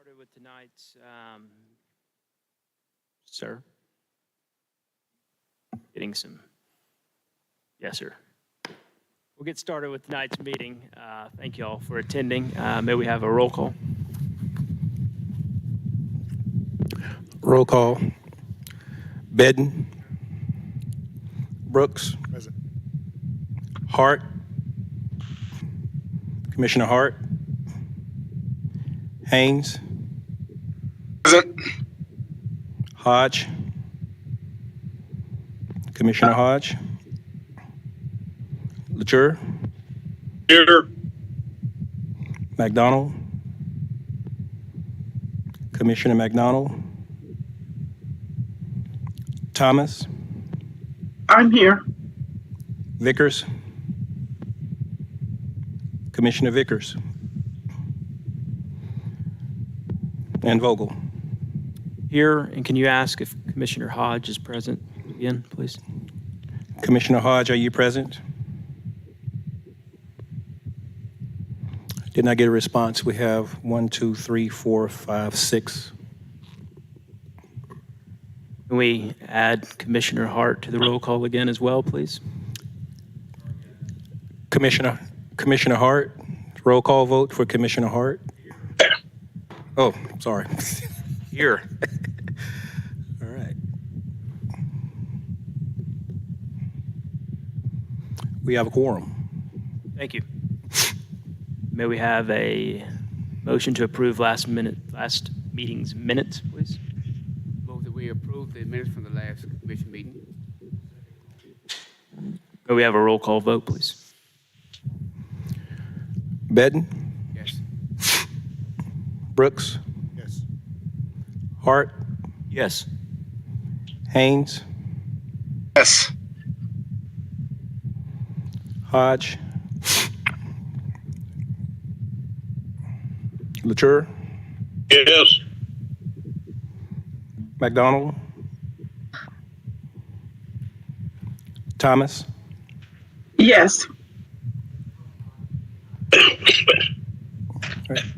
started with tonight's, sir. Getting some, yes, sir. We'll get started with tonight's meeting. Thank you all for attending. May we have a roll call? Roll call. Bedden. Brooks. Present. Hart. Commissioner Hart. Haynes. Present. Hodge. Commissioner Hodge. LaTour. Here. McDonald. Commissioner McDonald. Thomas. I'm here. Vickers. Commissioner Vickers. And Vogel. Here, and can you ask if Commissioner Hodge is present again, please? Commissioner Hodge, are you present? Did not get a response. We have 1, 2, 3, 4, 5, 6. Can we add Commissioner Hart to the roll call again as well, please? Commissioner Hart, roll call vote for Commissioner Hart. Oh, sorry. Here. All right. We have a quorum. Thank you. May we have a motion to approve last meeting's minutes, please? Move that we approve the minutes from the last commission meeting. May we have a roll call vote, please? Bedden. Yes. Brooks. Yes. Hart. Yes. Haynes. Yes. Hodge. LaTour. Yes. McDonald. Thomas. Yes.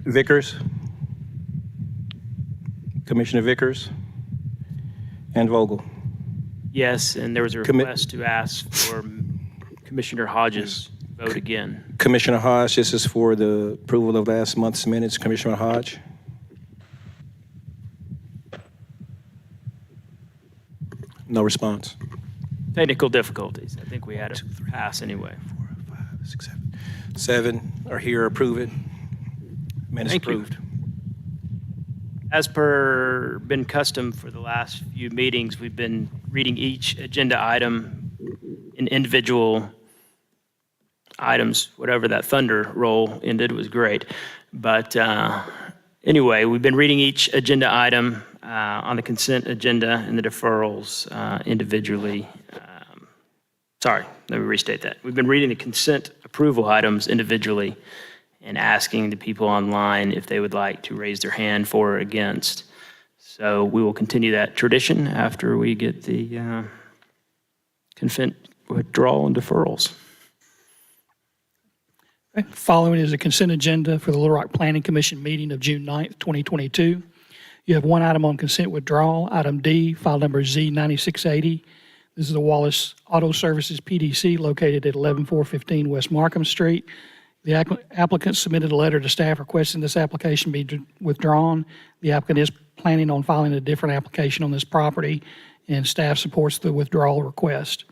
Vickers. Commissioner Vickers. And Vogel. Yes, and there was a request to ask for Commissioner Hodge's vote again. Commissioner Hodge, this is for the approval of last month's minutes. Commissioner Hodge. No response. Technical difficulties. I think we had a pass anyway. 4, 5, 6, 7. 7 are here. Approve it. Minutes Thank you. approved. As per been custom for the last few meetings, we've been reading each agenda item in individual items. Whatever that thunder roll ended was great. But anyway, we've been reading each agenda item on the consent agenda and the deferrals individually. Sorry, let me restate that. We've been reading the consent approval items individually and asking the people online if they would like to raise their hand for or against. So we will continue that tradition after we get the consent withdrawal and deferrals. Okay. Following is a consent agenda for the Little Rock Planning Commission meeting of June 9th, 2022. You have one item on consent withdrawal, item D, file number Z9680. This is the Wallace Auto Services PDC located at 11415 West Markham Street. The applicant submitted a letter to staff requesting this application be withdrawn. The applicant is planning on filing a different application on this property, and staff supports the withdrawal request.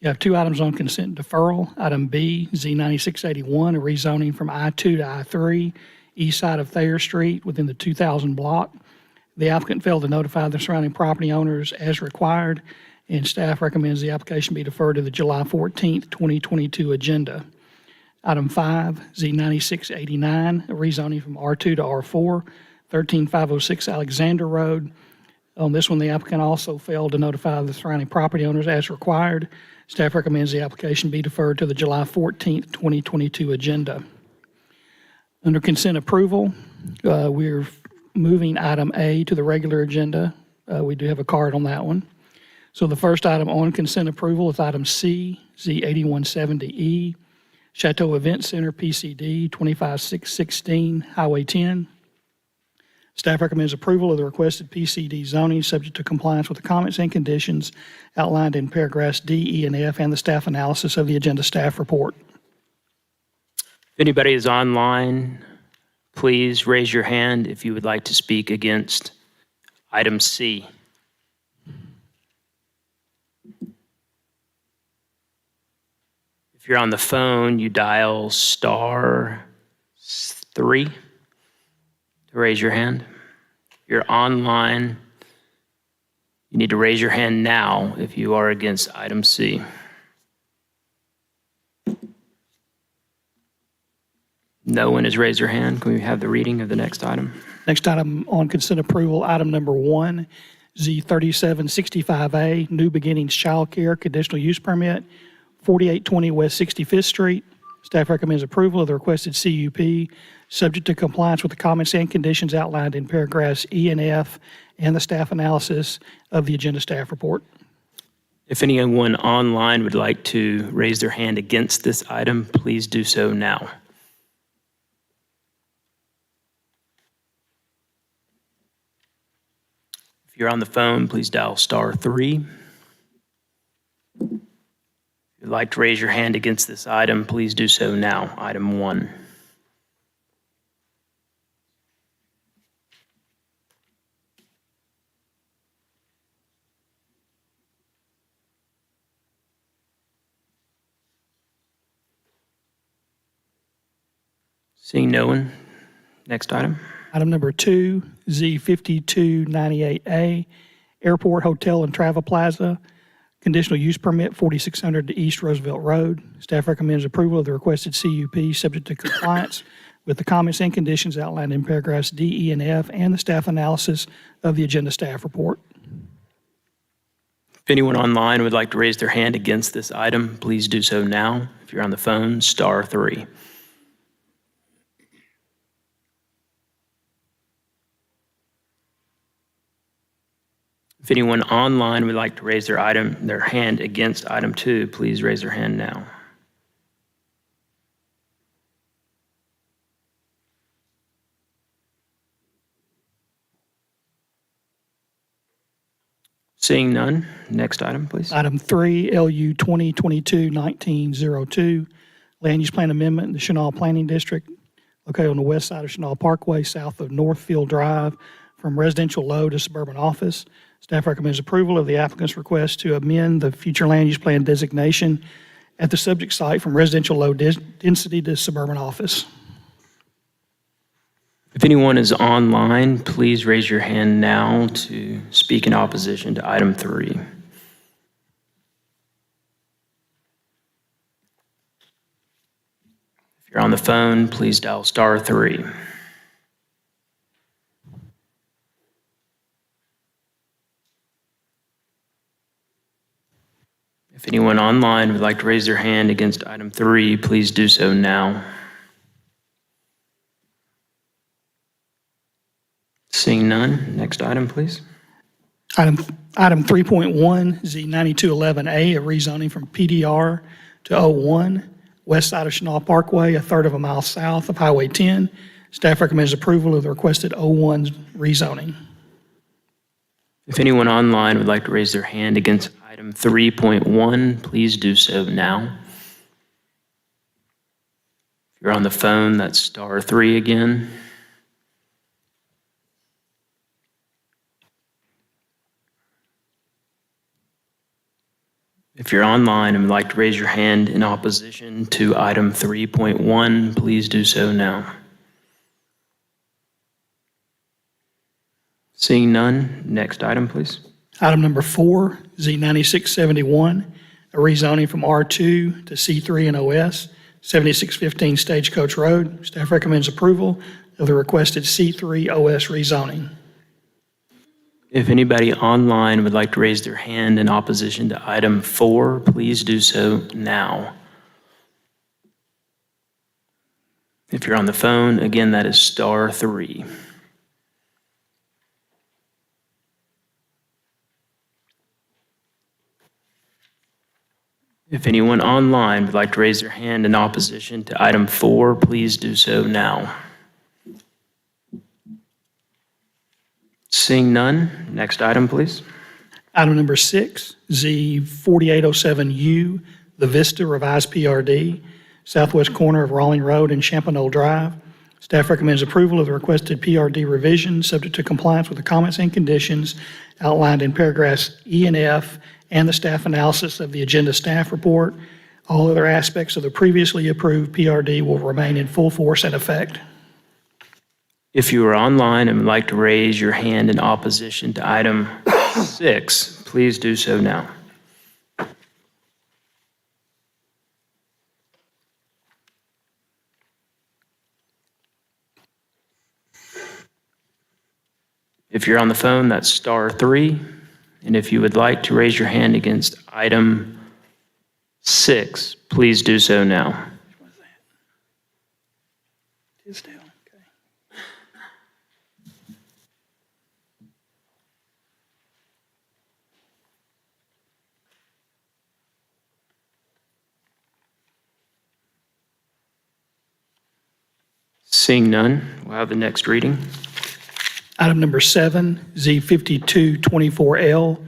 You have two items on consent deferral. Item B, Z9681, a rezoning from I-2 to I-3, east side of Thayer Street within the 2000 block. The applicant failed to notify the surrounding property owners as required, and staff recommends the application be deferred to the July 14th, 2022 agenda. Item 5, Z9689, a rezoning from R2 to R4, 13506 Alexander Road. On this one, the applicant also failed to notify the surrounding property owners as required. Staff recommends the application be deferred to the July 14th, 2022 agenda. Under consent approval, we're moving item A to the regular agenda. We do have a card on that one. So the first item on consent approval is item C, Z8170E, Chateau Event Center, PCD, 25616, Highway 10. Staff recommends approval of the requested PCD zoning, subject to compliance with the comments and conditions outlined in paragraphs D, E, and F, and the staff analysis of the agenda staff report. If anybody is online, please raise your hand if you would like to speak against item C. If you're on the phone, you dial *3 to raise your hand. If you're online, you need to raise your hand now if you are against item C. No one has raised their hand. Can we have the reading of the next item? Next item on consent approval, item number 1, Z3765A, New Beginnings Childcare Conditional Use Permit, 4820 West 65th Street. Staff recommends approval of the requested CUP, subject to compliance with the comments and conditions outlined in paragraphs E and F and the staff analysis of the agenda staff report. If anyone online would like to raise their hand against this item, please do so now. If you're on the phone, please dial *3. If you'd like to raise your hand against this item, please do so now. Item 1. Seeing no one, next item. Item number 2, Z5298A, Airport Hotel and Travel Plaza, conditional use permit, 4600 East Roosevelt Road. Staff recommends approval of the requested CUP, subject to compliance with the comments and conditions outlined in paragraphs D, E, and F, and the staff analysis of the agenda staff report. If anyone online would like to raise their hand against this item, please do so now. If you're on the phone, *3. If anyone online would like to raise their hand against item 2, please raise their hand now. Seeing none, next item, please. Item 3, LU 2022-1902, Land Use Plan Amendment in the Chenal Planning District, located on the west side of Chenal Parkway, south of Northfield Drive, from residential low to suburban office. Staff recommends approval of the applicant's request to amend the future land use plan designation at the subject site from residential low density to suburban office. If anyone is online, please raise your hand now to speak in opposition to item 3. If you're on the phone, please dial *3. If anyone online would like to raise their hand against item 3, please do so now. Seeing none, next item, please. Item 3.1, Z9211A, a rezoning from PDR to O1, west side of Chenal Parkway, a third of a mile south of Highway 10. Staff recommends approval of the requested O1 rezoning. If anyone online would like to raise their hand against item 3.1, please do so now. If you're on the phone, that's *3 again. If you're online and would like to raise your hand in opposition to item 3.1, please do so now. Seeing none, next item, please. Item number 4, Z9671, a rezoning from R2 to C3 and OS, 7615 Stagecoach Road. Staff recommends approval of the requested C3 OS rezoning. If anybody online would like to raise their hand in opposition to item 4, please do so now. If you're on the phone, again, that is *3. If anyone online would like to raise their hand in opposition to item 4, please do so now. Seeing none, next item, please. Item number 6, Z4807U, The Vista Revised PRD, southwest corner of Rawling Road and Champagnol Drive. Staff recommends approval of the requested PRD revision, subject to compliance with the comments and conditions outlined in paragraphs E and F and the staff analysis of the agenda staff report. All other aspects of the previously approved PRD will remain in full force and effect. If you are online and would like to raise your hand in opposition to item 6, please do so now. If you're on the phone, that's star 3. And if you would like to raise your hand against item 6, please do so now. Tisdale, okay. Seeing none, we'll have the next reading. Item number 7, Z5224L,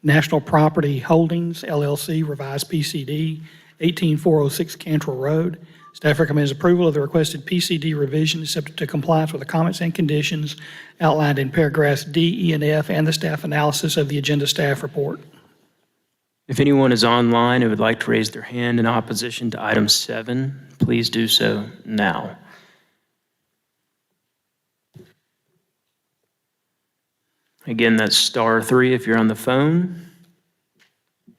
National Property Holdings, LLC, revised PCD, 18406 Cantrell Road. Staff recommends approval of the requested PCD revision, subject to compliance with the comments and conditions outlined in paragraphs D, E, and F, and the staff analysis of the agenda staff report. If anyone is online and would like to raise their hand in opposition to item 7, please do so now. Again, that's star 3 if you're on the phone.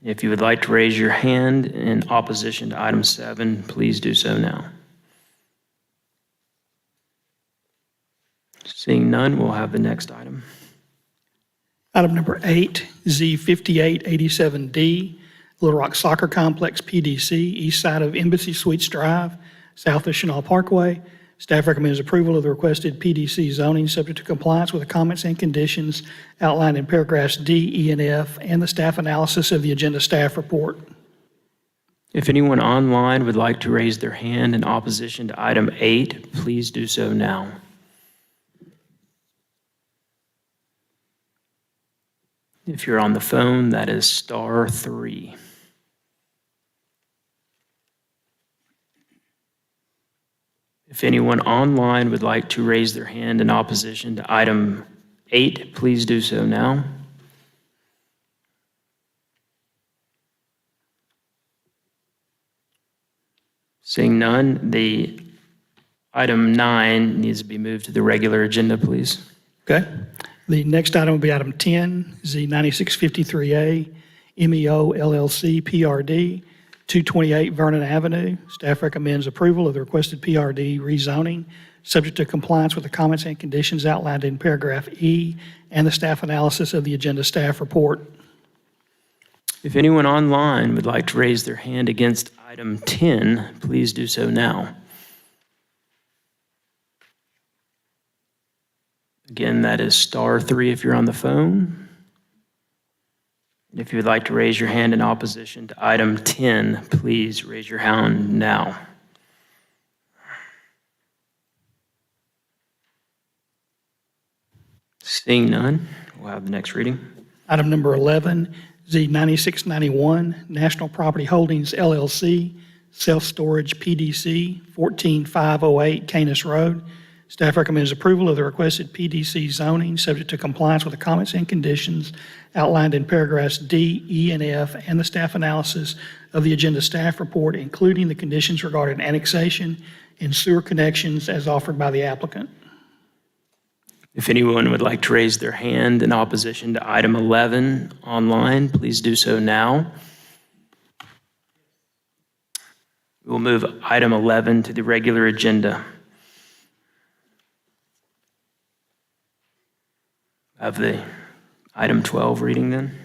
If you would like to raise your hand in opposition to item 7, please do so now. Seeing none, we'll have the next item. Item number 8, Z5887D, Little Rock Soccer Complex, PDC, east side of Embassy Suites Drive, south of Chenal Parkway. Staff recommends approval of the requested PDC zoning, subject to compliance with the comments and conditions outlined in paragraphs D, E, and F, and the staff analysis of the agenda staff report. If anyone online would like to raise their hand in opposition to item 8, please do so now. If you're on the phone, that is star 3. If anyone online would like to raise their hand in opposition to item 8, please do so now. Seeing none, the item 9 needs to be moved to the regular agenda, please. Okay. The next item will be item 10, Z9653A, MEO LLC PRD, 228 Vernon Avenue. Staff recommends approval of the requested PRD rezoning, subject to compliance with the comments and conditions outlined in paragraph E and the staff analysis of the agenda staff report. If anyone online would like to raise their hand against item 10, please do so now. Again, that is star 3 if you're on the phone. If you would like to raise your hand in opposition to item 10, please raise your hand now. Seeing none, we'll have the next reading. Item number 11, Z9691, National Property Holdings LLC, Self-Storage PDC, 14508 Canis Road. Staff recommends approval of the requested PDC zoning, subject to compliance with the comments and conditions outlined in paragraphs D, E, and F, and the staff analysis of the agenda staff report, including the conditions regarding annexation and sewer connections as offered by the applicant. If anyone would like to raise their hand in opposition to item 11 online, please do so now. We will move item 11 to the regular agenda. Of the item 12 reading then.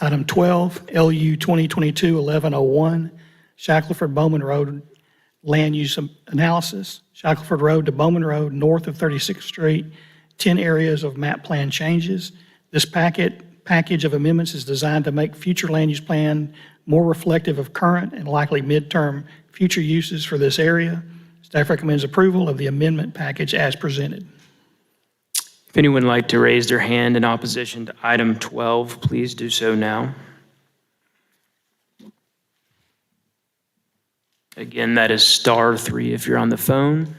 Item 12, LU 2022-1101, Shackleford Bowman Road Land Use Analysis. Shackleford Road to Bowman Road, north of 36th Street, 10 areas of map plan changes. This package of amendments is designed to make future land use plan more reflective of current and likely midterm future uses for this area. Staff recommends approval of the amendment package as presented. If anyone would like to raise their hand in opposition to item 12, please do so now. Again, that is *3 if you're on the phone.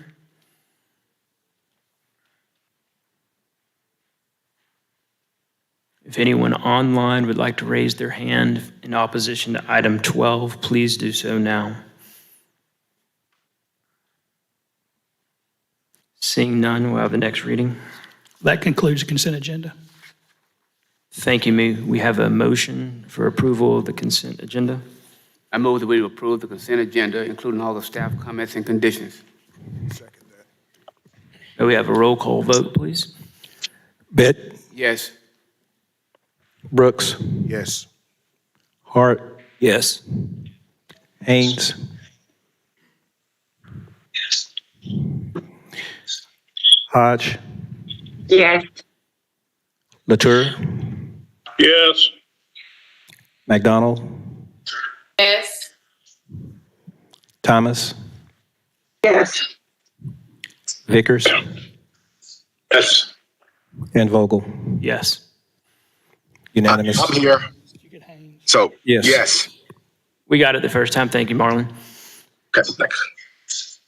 If anyone online would like to raise their hand in opposition to item 12, please do so now. Seeing none, we'll have the next reading. That concludes the consent agenda. Thank you. May we have a motion for approval of the consent agenda? I move that we approve the consent agenda, including all the staff comments and conditions. May we have a roll call vote, please? Bett, Yes. Brooks, Yes. Hart, Yes. Haynes, Hodge, Yes. Latour, Yes. McDonald, Yes. Thomas, Yes. Vickers, Yes. and Vogel. Yes. Unanimous. I'm here. So, Yes. yes. We got it the first time. Thank you, Marlon. Okay, thanks.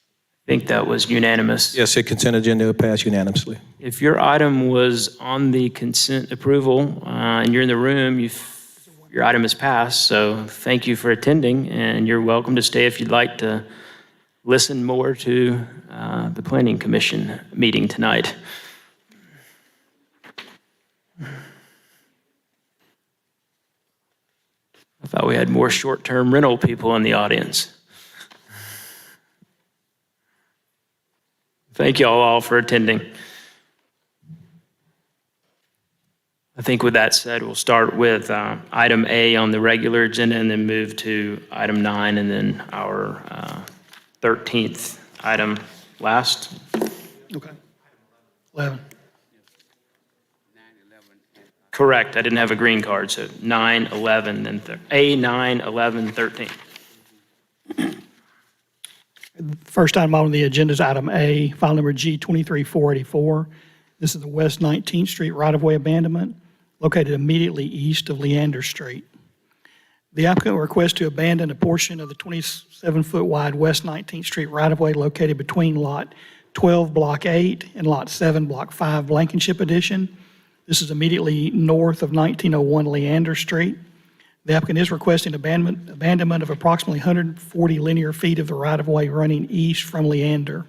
I think that was unanimous. Yes, the consent agenda will pass unanimously. If your item was on the consent approval and you're in the room, your item is passed. So thank you for attending, and you're welcome to stay if you'd like to listen more to the Planning Commission meeting tonight. I thought we had more short-term rental people in the audience. Thank you all for attending. I think with that said, we'll start with item A on the regular agenda and then move to item 9 and then our 13th item last. Okay. 11. Correct, I didn't have a green card, so 9, 11, then A, 9, 11, 13. First item on the agenda is item A, file number G23484. This is the West 19th Street right-of-way abandonment located immediately east of Leander Street. The applicant requests to abandon a portion of the 27-foot wide West 19th Street right-of-way located between Lot 12, Block 8, and Lot 7, Block 5, Blankenship Addition. This is immediately north of 1901 Leander Street. The applicant is requesting abandonment of approximately 140 linear feet of the right-of-way running east from Leander.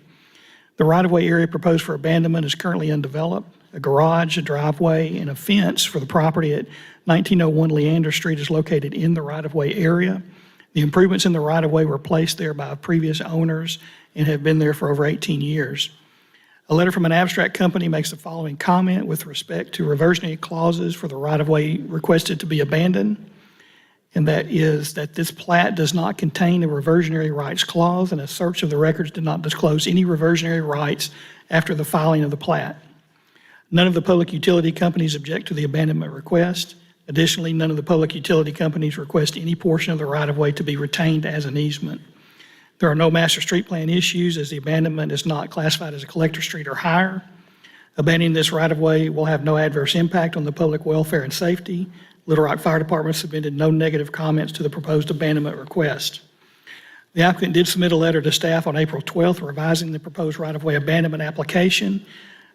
The right-of-way area proposed for abandonment is currently undeveloped. A garage, a driveway, and a fence for the property at 1901 Leander Street is located in the right-of-way area. The improvements in the right-of-way were placed there by previous owners and have been there for over 18 years. A letter from an abstract company makes the following comment with respect to reversionary clauses for the right-of-way requested to be abandoned, and that is that this plat does not contain a reversionary rights clause, and a search of the records did not disclose any reversionary rights after the filing of the plat. None of the public utility companies object to the abandonment request. Additionally, none of the public utility companies request any portion of the right-of-way to be retained as an easement. There are no master street plan issues as the abandonment is not classified as a collector street or higher. Abandoning this right-of-way will have no adverse impact on the public welfare and safety. Little Rock Fire Department submitted no negative comments to the proposed abandonment request. The applicant did submit a letter to staff on April 12th revising the proposed right-of-way abandonment application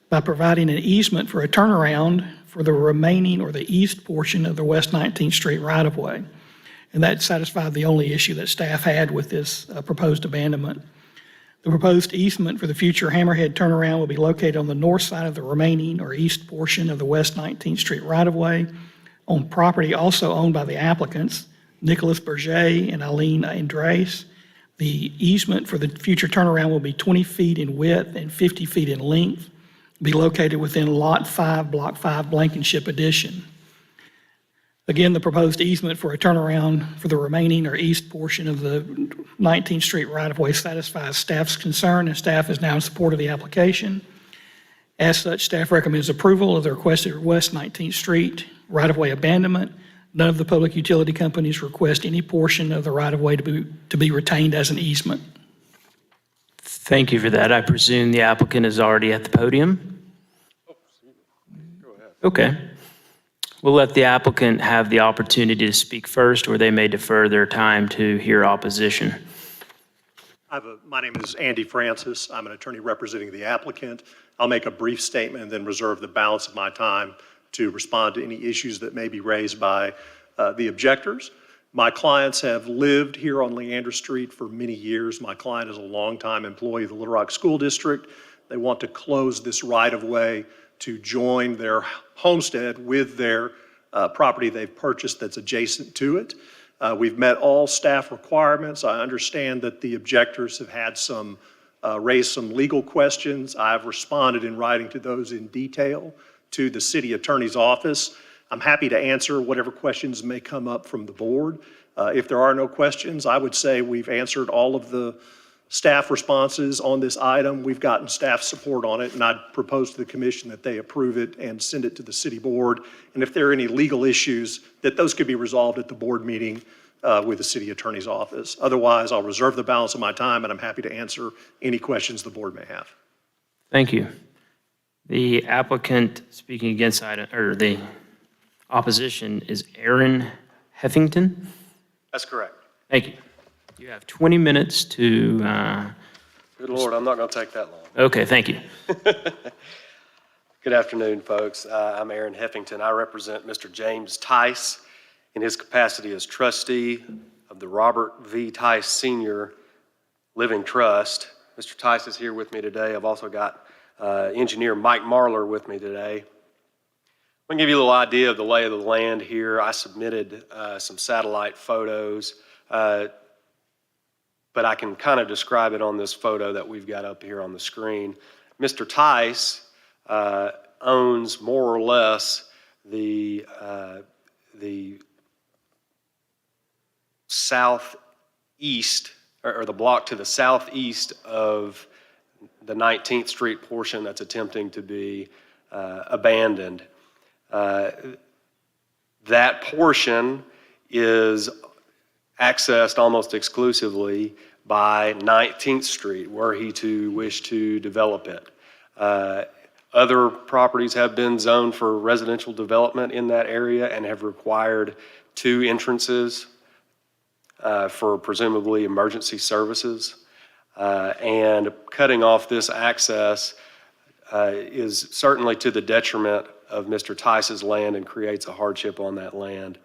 by providing an easement for a turnaround for the remaining or the east portion of the West 19th Street right-of-way. And that satisfied the only issue that staff had with this proposed abandonment. The proposed easement for the future Hammerhead turnaround will be located on the north side of the remaining or east portion of the West 19th Street right-of-way on property also owned by the applicants, Nicholas Berger and Eileen Andres. The easement for the future turnaround will be 20 feet in width and 50 feet in length, be located within Lot 5, Block 5, Blankenship Addition. Again, the proposed easement for a turnaround for the remaining or east portion of the 19th Street right-of-way satisfies staff's concern, and staff is now in support of the application. As such, staff recommends approval of the requested West 19th Street right-of-way abandonment. None of the public utility companies request any portion of the right-of-way to be retained as an easement. Thank you for that. I presume the applicant is already at the podium. Okay. We'll let the applicant have the opportunity to speak first, or they may defer their time to hear opposition. My name is Andy Francis. I'm an attorney representing the applicant. I'll make a brief statement and then reserve the balance of my time to respond to any issues that may be raised by the objectors. My clients have lived here on Leander Street for many years. My client is a longtime employee of the Little Rock School District. They want to close this right-of-way to join their homestead with their property they've purchased that's adjacent to it. We've met all staff requirements. I understand that the objectors have had raised some legal questions. I've responded in writing to those in detail to the city attorney's office. I'm happy to answer whatever questions may come up from the board. If there are no questions, I would say we've answered all of the staff responses on this item. We've gotten staff support on it, and I'd propose to the commission that they approve it and send it to the city board. And if there are any legal issues, that those could be resolved at the board meeting with the city attorney's office. Otherwise, I'll reserve the balance of my time, and I'm happy to answer any questions the board may have. Thank you. The applicant speaking against item, or the opposition, is Aaron Heffington. That's correct. Thank you. You have 20 minutes to, Good Lord, I'm not going to take that long. okay, thank you. Good afternoon, folks. I'm Aaron Heffington. I represent Mr. James Tice in his capacity as trustee of the Robert V. Tice Sr. Living Trust. Mr. Tice is here with me today. I've also got engineer Mike Marler with me today. I'm going to give you a little idea of the lay of the land here. I submitted some satellite photos, but I can kind of describe it on this photo that we've got up here on the screen. Mr. Tice owns more or less the southeast, or the block to the southeast of the 19th Street portion that's attempting to be abandoned. That portion is accessed almost exclusively by 19th Street, were he to wish to develop it. Other properties have been zoned for residential development in that area and have required 2 entrances for presumably emergency services. And cutting off this access is certainly to the detriment of Mr. Tice's land and creates a hardship on that land.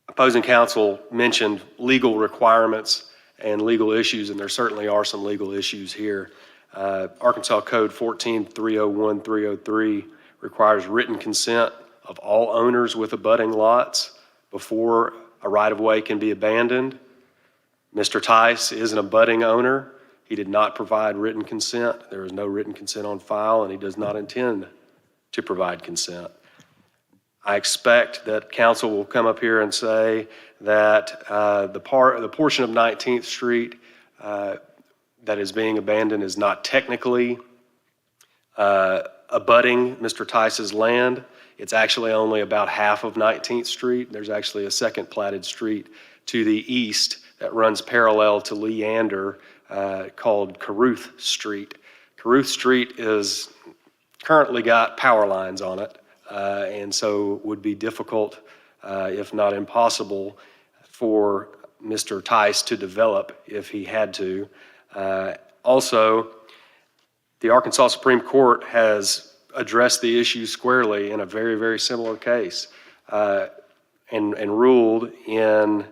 Opposing counsel mentioned legal requirements and legal issues, and there certainly are some legal issues here. Arkansas Code 14-301-303 requires written consent of all owners with abutting lots before a right-of-way can be abandoned. Mr. Tice is an abutting owner. He did not provide written consent. There is no written consent on file, and he does not intend to provide consent. I expect that council will come up here and say that the portion of 19th Street that is being abandoned is not technically abutting Mr. Tice's land. It's actually only about half of 19th Street. There's actually a second platted street to the east that runs parallel to Leander called Caruth Street. Caruth Street is currently got power lines on it. And so would be difficult, if not impossible, for Mr. Tice to develop if he had to. Also, the Arkansas Supreme Court has addressed the issue squarely in a very, very similar case and ruled in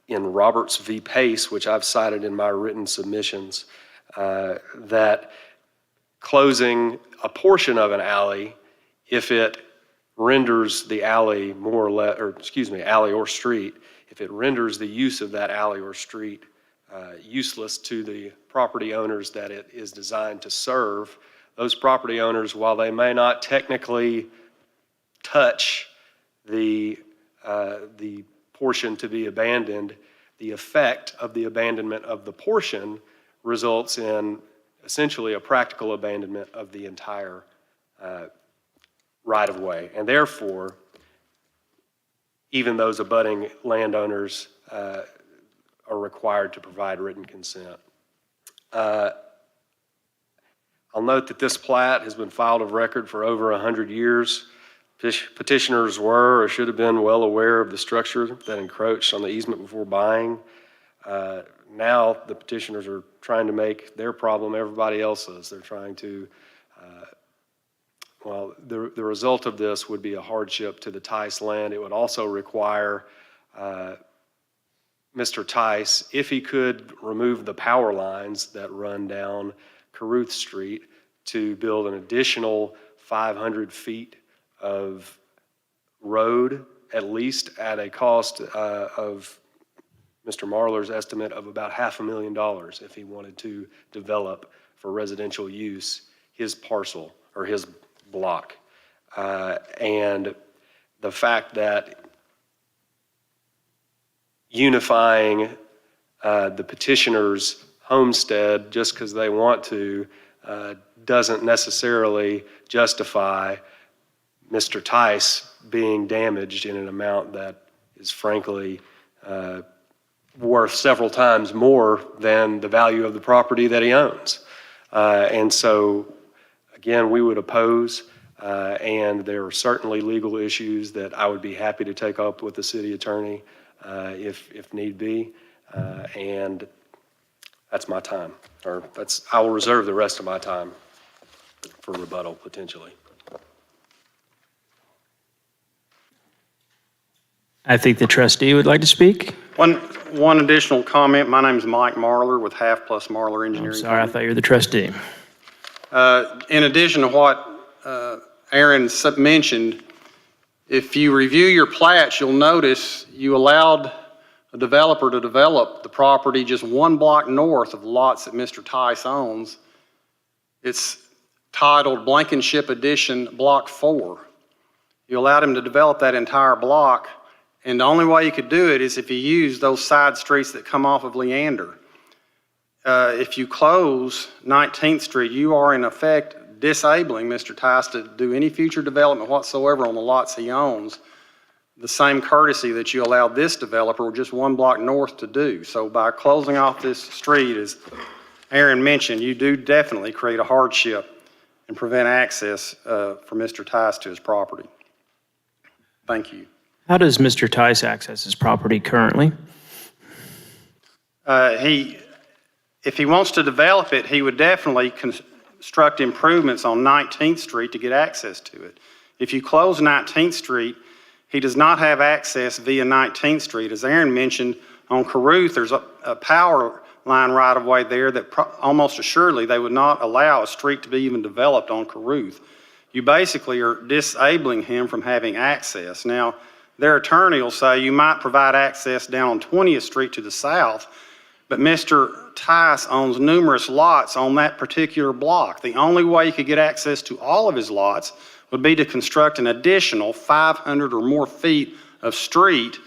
Roberts v. Pace, which I've cited in my written submissions, that closing a portion of an alley, if it renders the alley more or less, or excuse me, alley or street, if it renders the use of that alley or street useless to the property owners that it is designed to serve, those property owners, while they may not technically touch the portion to be abandoned, the effect of the abandonment of the portion results in essentially a practical abandonment of the entire right-of-way. And therefore, even those abutting landowners are required to provide written consent. I'll I'll note that this plat has been filed of record for over 100 years. Petitioners were or should have been well aware of the structure that encroached on the easement before buying. Now the petitioners are trying to make their problem everybody else's. They're trying to, the result of this would be a hardship to the Tice land. It would also require Mr. Tice, if he could remove the power lines that run down Caruth Street, to build an additional 500 feet of road, at least at a cost of Mr. Marler's estimate of about $500,000 if he wanted to develop for residential use his parcel or his block. And the fact that unifying the petitioner's homestead just because they want to doesn't necessarily justify Mr. Tice being damaged in an amount that is frankly worth several times more than the value of the property that he owns. And so, again, we would oppose, and there are certainly legal issues that I would be happy to take up with the city attorney if need be, and that's my time, or I will reserve the rest of my time for rebuttal potentially. I think the trustee would like to speak. One additional comment. My name is Mike Marler with Half Plus Marler Engineering. Sorry, I thought you were the trustee. In addition to what Aaron mentioned, if you review your plats, you'll notice you allowed a developer to develop the property just one block north of the lots that Mr. Tice owns. It's titled Blankenship Addition Block 4. You allowed him to develop that entire block, and the only way you could do it is if you use those side streets that come off of Leander. If you close 19th Street, you are in effect disabling Mr. Tice to do any future development whatsoever on the lots he owns. The same courtesy that you allowed this developer just one block north to do. So by closing off this street, as Aaron mentioned, you do definitely create a hardship and prevent access for Mr. Tice to his property. Thank you. How does Mr. Tice access his property currently? If he wants to develop it, he would definitely construct improvements on 19th Street to get access to it. If you close 19th Street, he does not have access via 19th Street. As Aaron mentioned, on Caruth, there's a power line right of way there that almost assuredly they would not allow a street to be even developed on Caruth. You basically are disabling him from having access. Now, their attorney will say you might provide access down on 20th Street to the south, but Mr. Tice owns numerous lots on that particular block. The only way he could get access to all of his lots would be to construct an additional 500 or more feet of street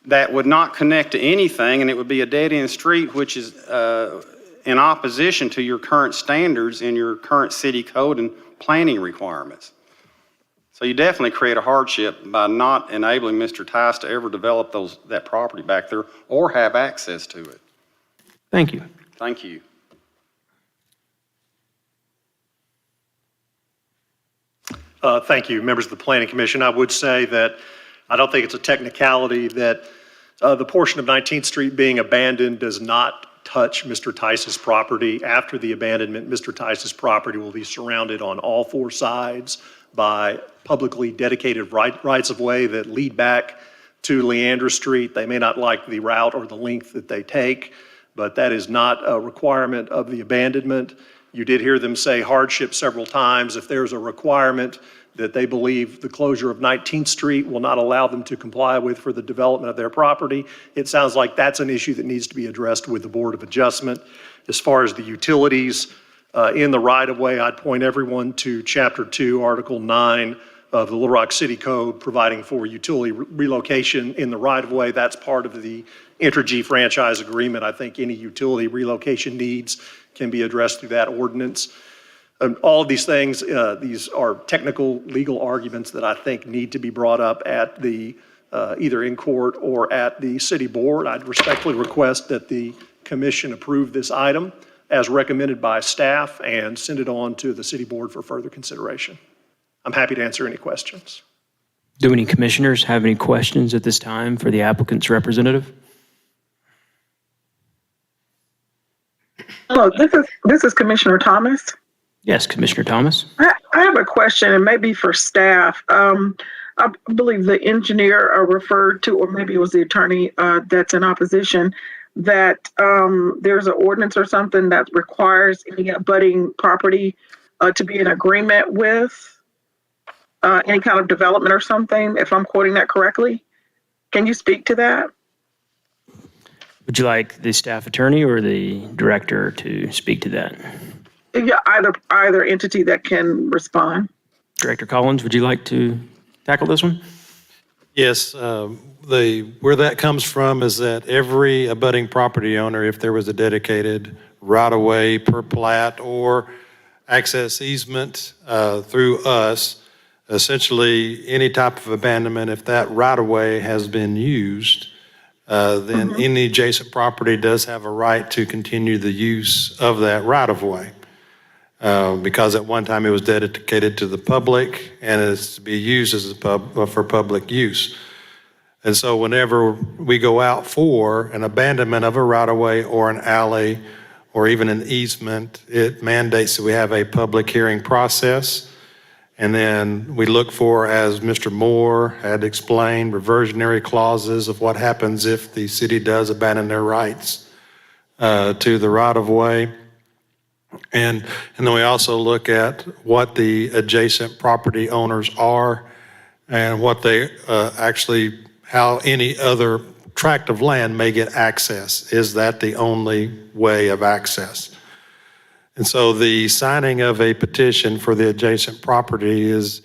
that would not connect to anything, and it would be a dead-end street, which is in opposition to your current standards and your current city code and planning requirements. So you definitely create a hardship by not enabling Mr. Tice to ever develop that property back there or have access to it. Thank you. Thank you. Thank you, members of the Planning Commission. I would say that I don't think it's a technicality that the portion of 19th Street being abandoned does not touch Mr. Tice's property. After the abandonment, Mr. Tice's property will be surrounded on all four sides by publicly dedicated rights of way that lead back to Leander Street. They may not like the route or the length that they take, but that is not a requirement of the abandonment. You did hear them say hardship several times. If there's a requirement that they believe the closure of 19th Street will not allow them to comply with for the development of their property, it sounds like that's an issue that needs to be addressed with the Board of Adjustment. As far as the utilities in the right-of-way, I'd point everyone to Chapter 2, Article 9 of the Little Rock City Code, providing for utility relocation in the right-of-way. That's part of the Entergy franchise agreement. I think any utility relocation needs can be addressed through that ordinance. All of these things, these are technical legal arguments that I think need to be brought up at the either in court or at the city board. I'd respectfully request that the commission approve this item as recommended by staff and send it on to the city board for further consideration. I'm happy to answer any questions. Do any commissioners have any questions at this time for the applicant's representative? Hello, this is Commissioner Thomas. Yes, Commissioner Thomas. I have a question, and maybe for staff. I believe the engineer referred to, or maybe it was the attorney that's in opposition, that there's an ordinance or something that requires any abutting property to be in agreement with any kind of development or something, if I'm quoting that correctly. Can you speak to that? Would you like the staff attorney or the director to speak to that? Yeah, either entity that can respond. Director Collins, would you like to tackle this one? Yes, where that comes from is that every abutting property owner, if there was a dedicated right-of-way per plat or access easement through us, essentially any type of abandonment, if that right-of-way has been used, then any adjacent property does have a right to continue the use of that right-of-way. Because at one time it was dedicated to the public and is to be used as for public use. And so whenever we go out for an abandonment of a right-of-way or an alley or even an easement, it mandates that we have a public hearing process. And then we look for, as Mr. Moore had explained, reversionary clauses of what happens if the city does abandon their rights to the right-of-way. And then we also look at what the adjacent property owners are and what they how any other tract of land may get access. Is that the only way of access? And so the signing of a petition for the adjacent property is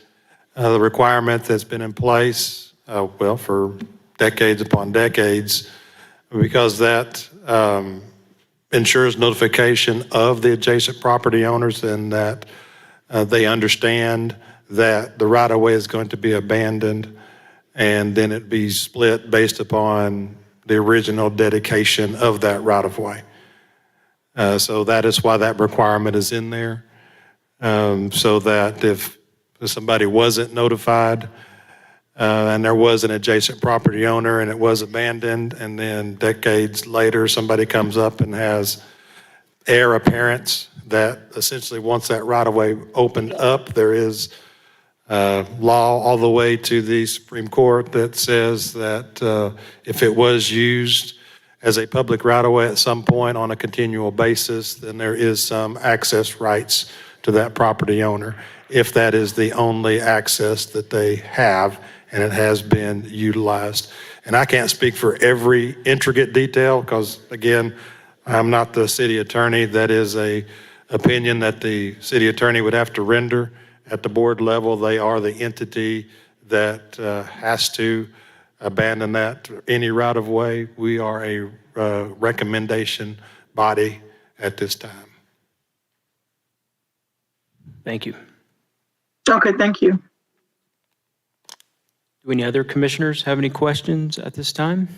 the requirement that's been in place, for decades upon decades, because that ensures notification of the adjacent property owners and that they understand that the right-of-way is going to be abandoned and then it be split based upon the original dedication of that right-of-way. So that is why that requirement is in there, so that if somebody wasn't notified and there was an adjacent property owner and it was abandoned, and then decades later somebody comes up and has heir apparents that essentially wants that right-of-way opened up, there is law all the way to the Supreme Court that says that if it was used as a public right-of-way at some point on a continual basis, then there is some access rights to that property owner if that is the only access that they have and it has been utilized. And I can't speak for every intricate detail because, again, I'm not the city attorney. That is a opinion that the city attorney would have to render. At the board level, they are the entity that has to abandon that any right-of-way. We are a recommendation body at this time. Thank you. Okay, thank you. Do any other commissioners have any questions at this time?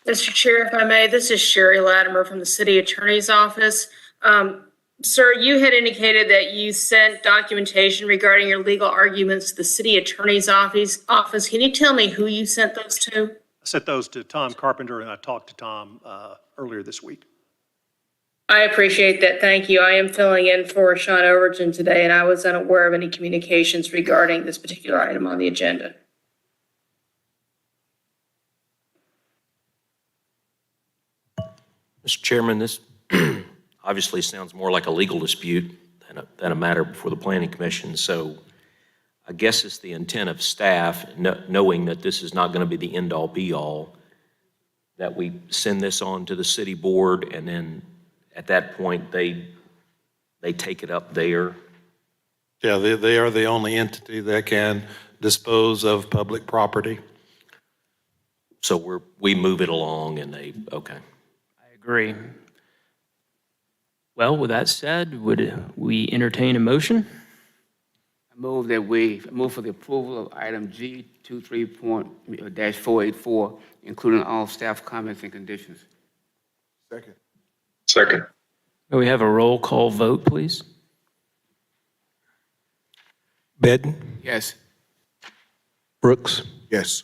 Mr. Chair, if I may, this is Sherry Latimer from the City Attorney's Office. Sir, you had indicated that you sent documentation regarding your legal arguments to the City Attorney's Office. Can you tell me who you sent those to? I sent those to Tom Carpenter, and I talked to Tom earlier this week. I appreciate that. Thank you. I am filling in for Sean Overton today, and I was unaware of any communications regarding this particular item on the agenda. Mr. Chairman, this obviously sounds more like a legal dispute than a matter before the Planning Commission. So I guess it's the intent of staff, knowing that this is not going to be the end-all be-all, that we send this on to the city board, and then at that point they take it up there. Yeah, they are the only entity that can dispose of public property. So we move it along and okay. I agree. Well, with that said, would we entertain a motion? I move that we move for the approval of item G 23.-484, including all staff comments and conditions. Second. May we have a roll call vote, please? Bedden, Yes. Brooks, Yes.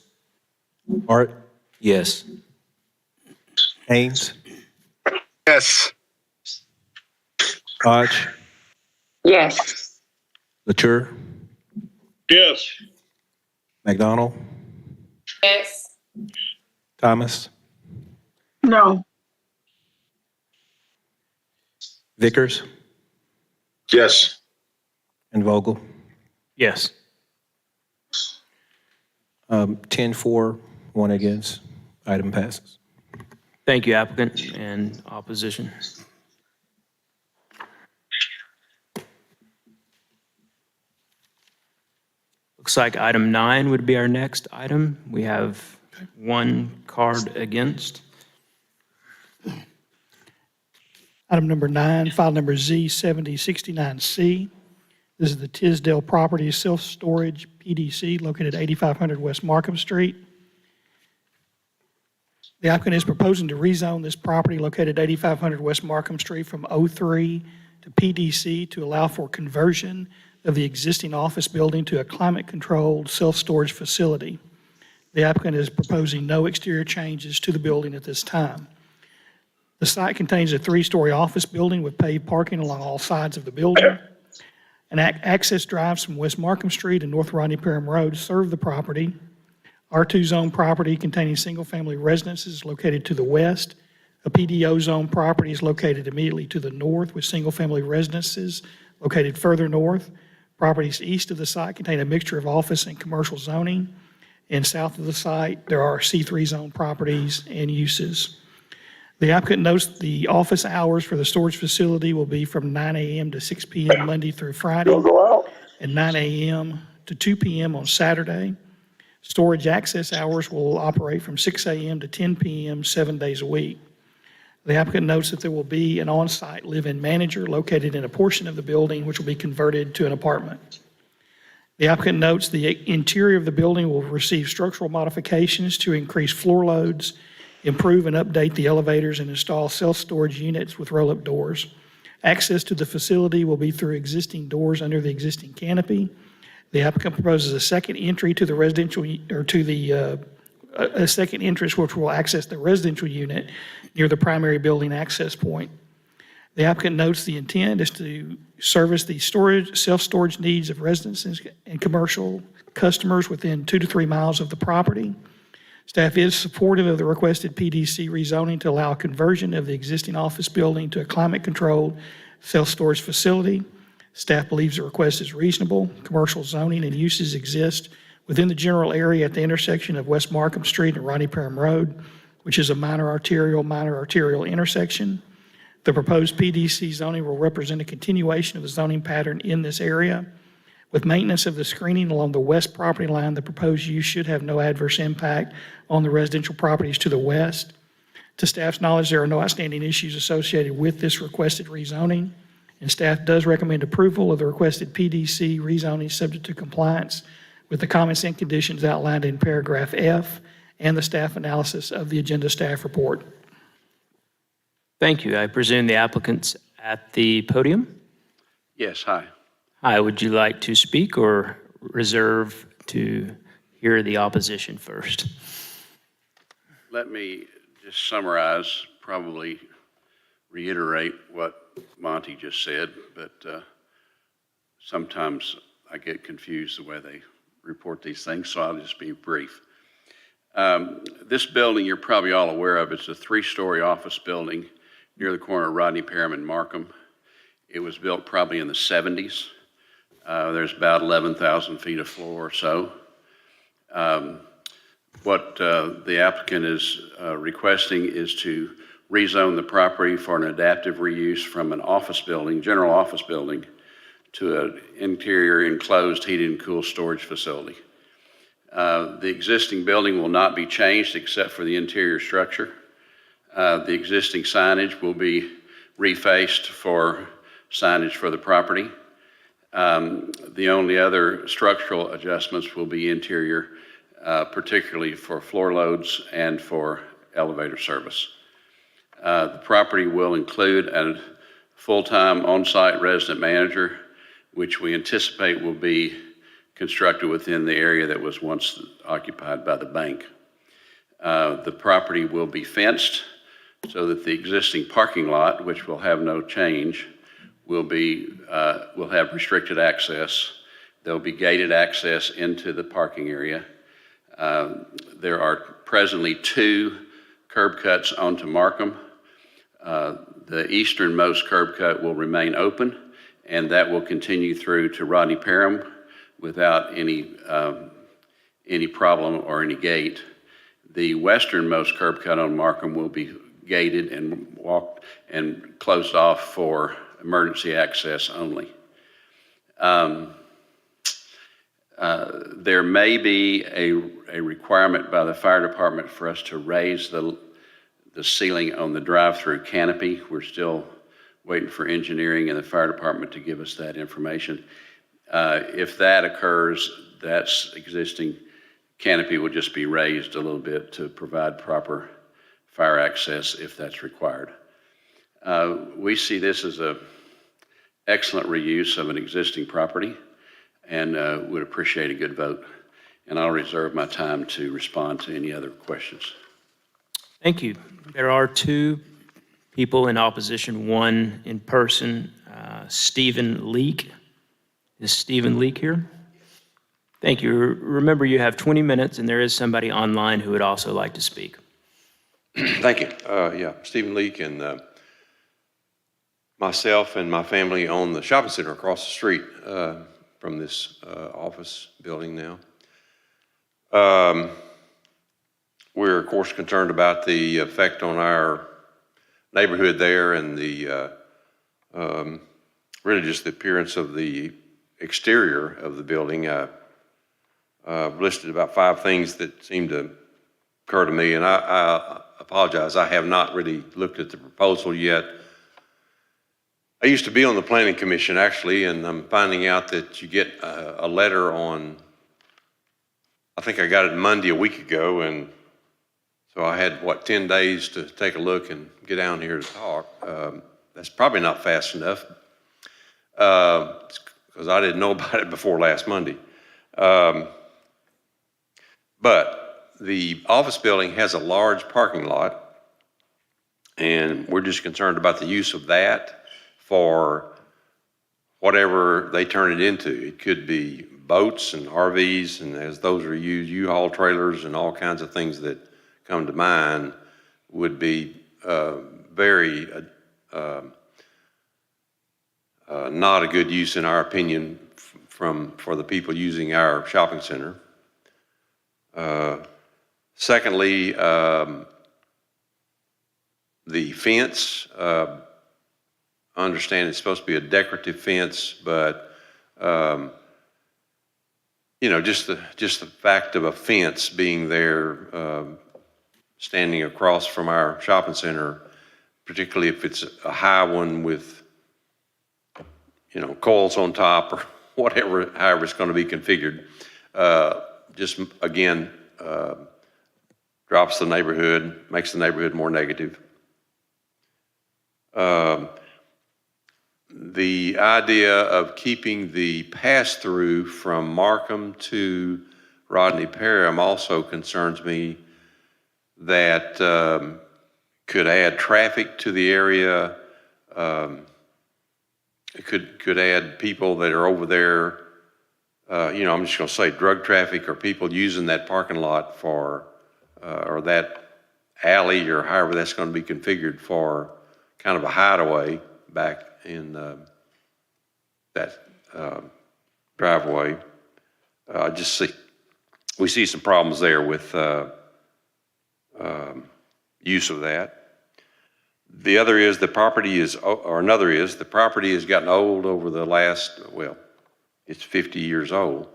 Hart, Yes. Haynes, Yes. Hodge, Yes. Latour, Yes. McDonald, Yes. Thomas, No. Vickers, Yes. and Vogel. Yes. 10 for, 1 against. Item passes. Thank you, applicant and opposition. Looks like item 9 would be our next item. We have 1 card against. Item number 9, file number Z7069C. This is the Tisdale Properties Self-Storage PDC located at 8500 West Markham Street. The applicant is proposing to rezone this property located at 8500 West Markham Street from O3 to PDC to allow for conversion of the existing office building to a climate-controlled self-storage facility. The applicant is proposing no exterior changes to the building at this time. The site contains a 3-story office building with paved parking along all sides of the building. And access drives from West Markham Street and North Rodney Parham Road serve the property. R2 zone property containing single-family residences located to the west. A PDO zone property is located immediately to the north with single-family residences located further north. Properties east of the site contain a mixture of office and commercial zoning. And south of the site, there are C3 zone properties and uses. The applicant notes the office hours for the storage facility will be from 9 a.m. to 6 p.m. Monday through Friday, and 9 a.m. to 2 p.m. on Saturday. Storage access hours will operate from 6 a.m. to 10 p.m. 7 days a week. The applicant notes that there will be an on-site live-in manager located in a portion of the building which will be converted to an apartment. The applicant notes the interior of the building will receive structural modifications to increase floor loads, improve and update the elevators, and install self-storage units with roll-up doors. Access to the facility will be through existing doors under the existing canopy. The applicant proposes a second entry to the residential, or to the, a second entrance which will access the residential unit near the primary building access point. The applicant notes the intent is to service the self-storage needs of residents and commercial customers within 2 to 3 miles of the property. Staff is supportive of the requested PDC rezoning to allow conversion of the existing office building to a climate-controlled self-storage facility. Staff believes the request is reasonable. Commercial zoning and uses exist within the general area at the intersection of West Markham Street and Rodney Parham Road, which is a minor arterial intersection. The proposed PDC zoning will represent a continuation of the zoning pattern in this area. With maintenance of the screening along the west property line, the proposed use should have no adverse impact on the residential properties to the west. To staff's knowledge, there are no outstanding issues associated with this requested rezoning, and staff does recommend approval of the requested PDC rezoning subject to compliance with the comments and conditions outlined in paragraph F and the staff analysis of the agenda staff report. Thank you. I presume the applicant's at the podium? Yes, hi. Hi, would you like to speak or reserve to hear the opposition first? Let me just summarize, probably reiterate what Monty just said, but sometimes I get confused the way they report these things, so I'll just be brief. This building you're probably all aware of. It's a 3-story office building near the corner of Rodney Parham and Markham. It was built probably in the 70s. There's about 11,000 feet of floor or so. What the applicant is requesting is to rezone the property for an adaptive reuse from an office building, general office building, to an interior enclosed heated and cooled storage facility. The existing building will not be changed except for the interior structure. The existing signage will be refaced for signage for the property. The only other structural adjustments will be interior, particularly for floor loads and for elevator service. The property will include a full-time on-site resident manager, which we anticipate will be constructed within the area that was once occupied by the bank. The property will be fenced so that the existing parking lot, which will have no change, will have restricted access. There'll be gated access into the parking area. There are presently 2 curb cuts onto Markham. The easternmost curb cut will remain open, and that will continue through to Rodney Parham without any problem or any gate. The westernmost curb cut on Markham will be gated and closed off for emergency access only. There may be a requirement by the fire department for us to raise the ceiling on the drive-through canopy. We're still waiting for engineering and the fire department to give us that information. If that occurs, that's existing canopy will just be raised a little bit to provide proper fire access if that's required. We see this as an excellent reuse of an existing property and would appreciate a good vote. And I'll reserve my time to respond to any other questions. Thank you. There are 2 people in opposition, 1 in person. Stephen Leake. Is Stephen Leake here? Thank you. Remember, you have 20 minutes, and there is somebody online who would also like to speak. Thank you. Yeah, Stephen Leake, and myself and my family own the shopping center across the street from this office building now. We're, of course, concerned about the effect on our neighborhood there and the really just the appearance of the exterior of the building. I've listed about 5 things that seem to occur to me, and I apologize. I have not really looked at the proposal yet. I used to be on the Planning Commission, actually, and I'm finding out that you get a letter on, I think I got it Monday a week ago, and so I had, 10 days to take a look and get down here to talk. That's probably not fast enough, because I didn't know about it before last Monday. But the office building has a large parking lot, and we're just concerned about the use of that for whatever they turn it into. It could be boats and RVs, and as those are used, U-Haul trailers and all kinds of things that come to mind would be very not a good use, in our opinion, for the people using our shopping center. Secondly, the fence, I understand it's supposed to be a decorative fence, but you know, just the fact of a fence being there, standing across from our shopping center, particularly if it's a high one with, you know, coils on top or whatever, however it's going to be configured, just again drops the neighborhood, makes the neighborhood more negative. The idea of keeping the pass-through from Markham to Rodney Parham also concerns me. That could add traffic to the area. It could add people that are over there. You know, I'm just going to say drug traffic or people using that parking lot for, or that alley or however that's going to be configured for kind of a hideaway back in that driveway. We see some problems there with use of that. The other is the property is, or another is the property has gotten old over the last, well, it's 50 years old.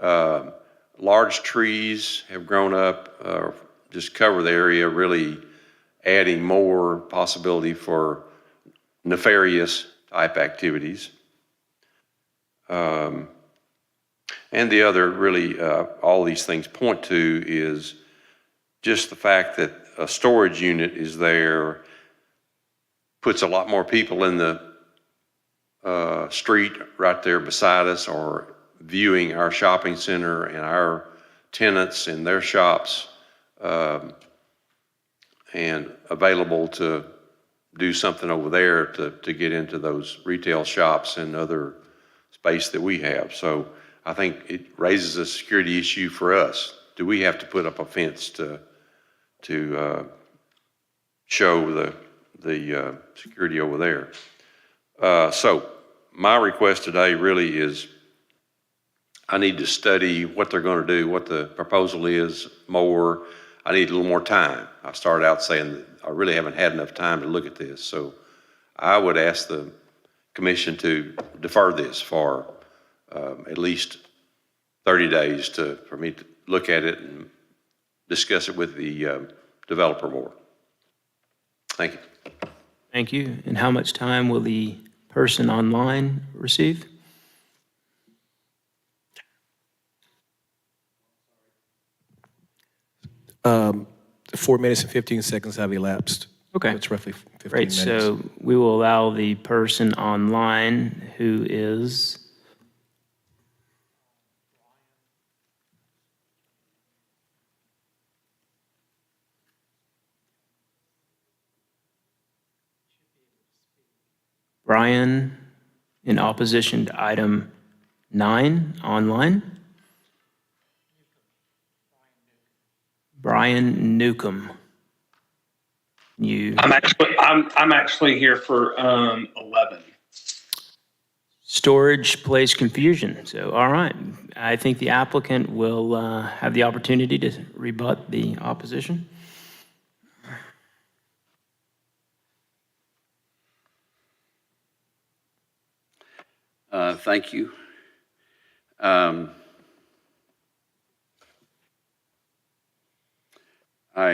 Large trees have grown up, just cover the area, really adding more possibility for nefarious type activities. And the other really, all these things point to is just the fact that a storage unit is there puts a lot more people in the street right there beside us, or viewing our shopping center and our tenants in their shops, and available to do something over there to get into those retail shops and other space that we have. So I think it raises a security issue for us. Do we have to put up a fence to show the security over there? So my request today really is, I need to study what they're going to do, what the proposal is more. I need a little more time. I started out saying that I really haven't had enough time to look at this. So I would ask the commission to defer this for at least 30 days for me to look at it and discuss it with the developer more. Thank you. Thank you. And how much time will the person online receive? Um, 4 minutes and 15 seconds have elapsed. Okay. It's roughly 15 Great. minutes. So we will allow the person online who is Brian, in opposition to item 9 online. Brian Newcombe. I'm actually here for 11. Storage plays confusion. So, all right. I think the applicant will have the opportunity to rebut the opposition. Thank you. I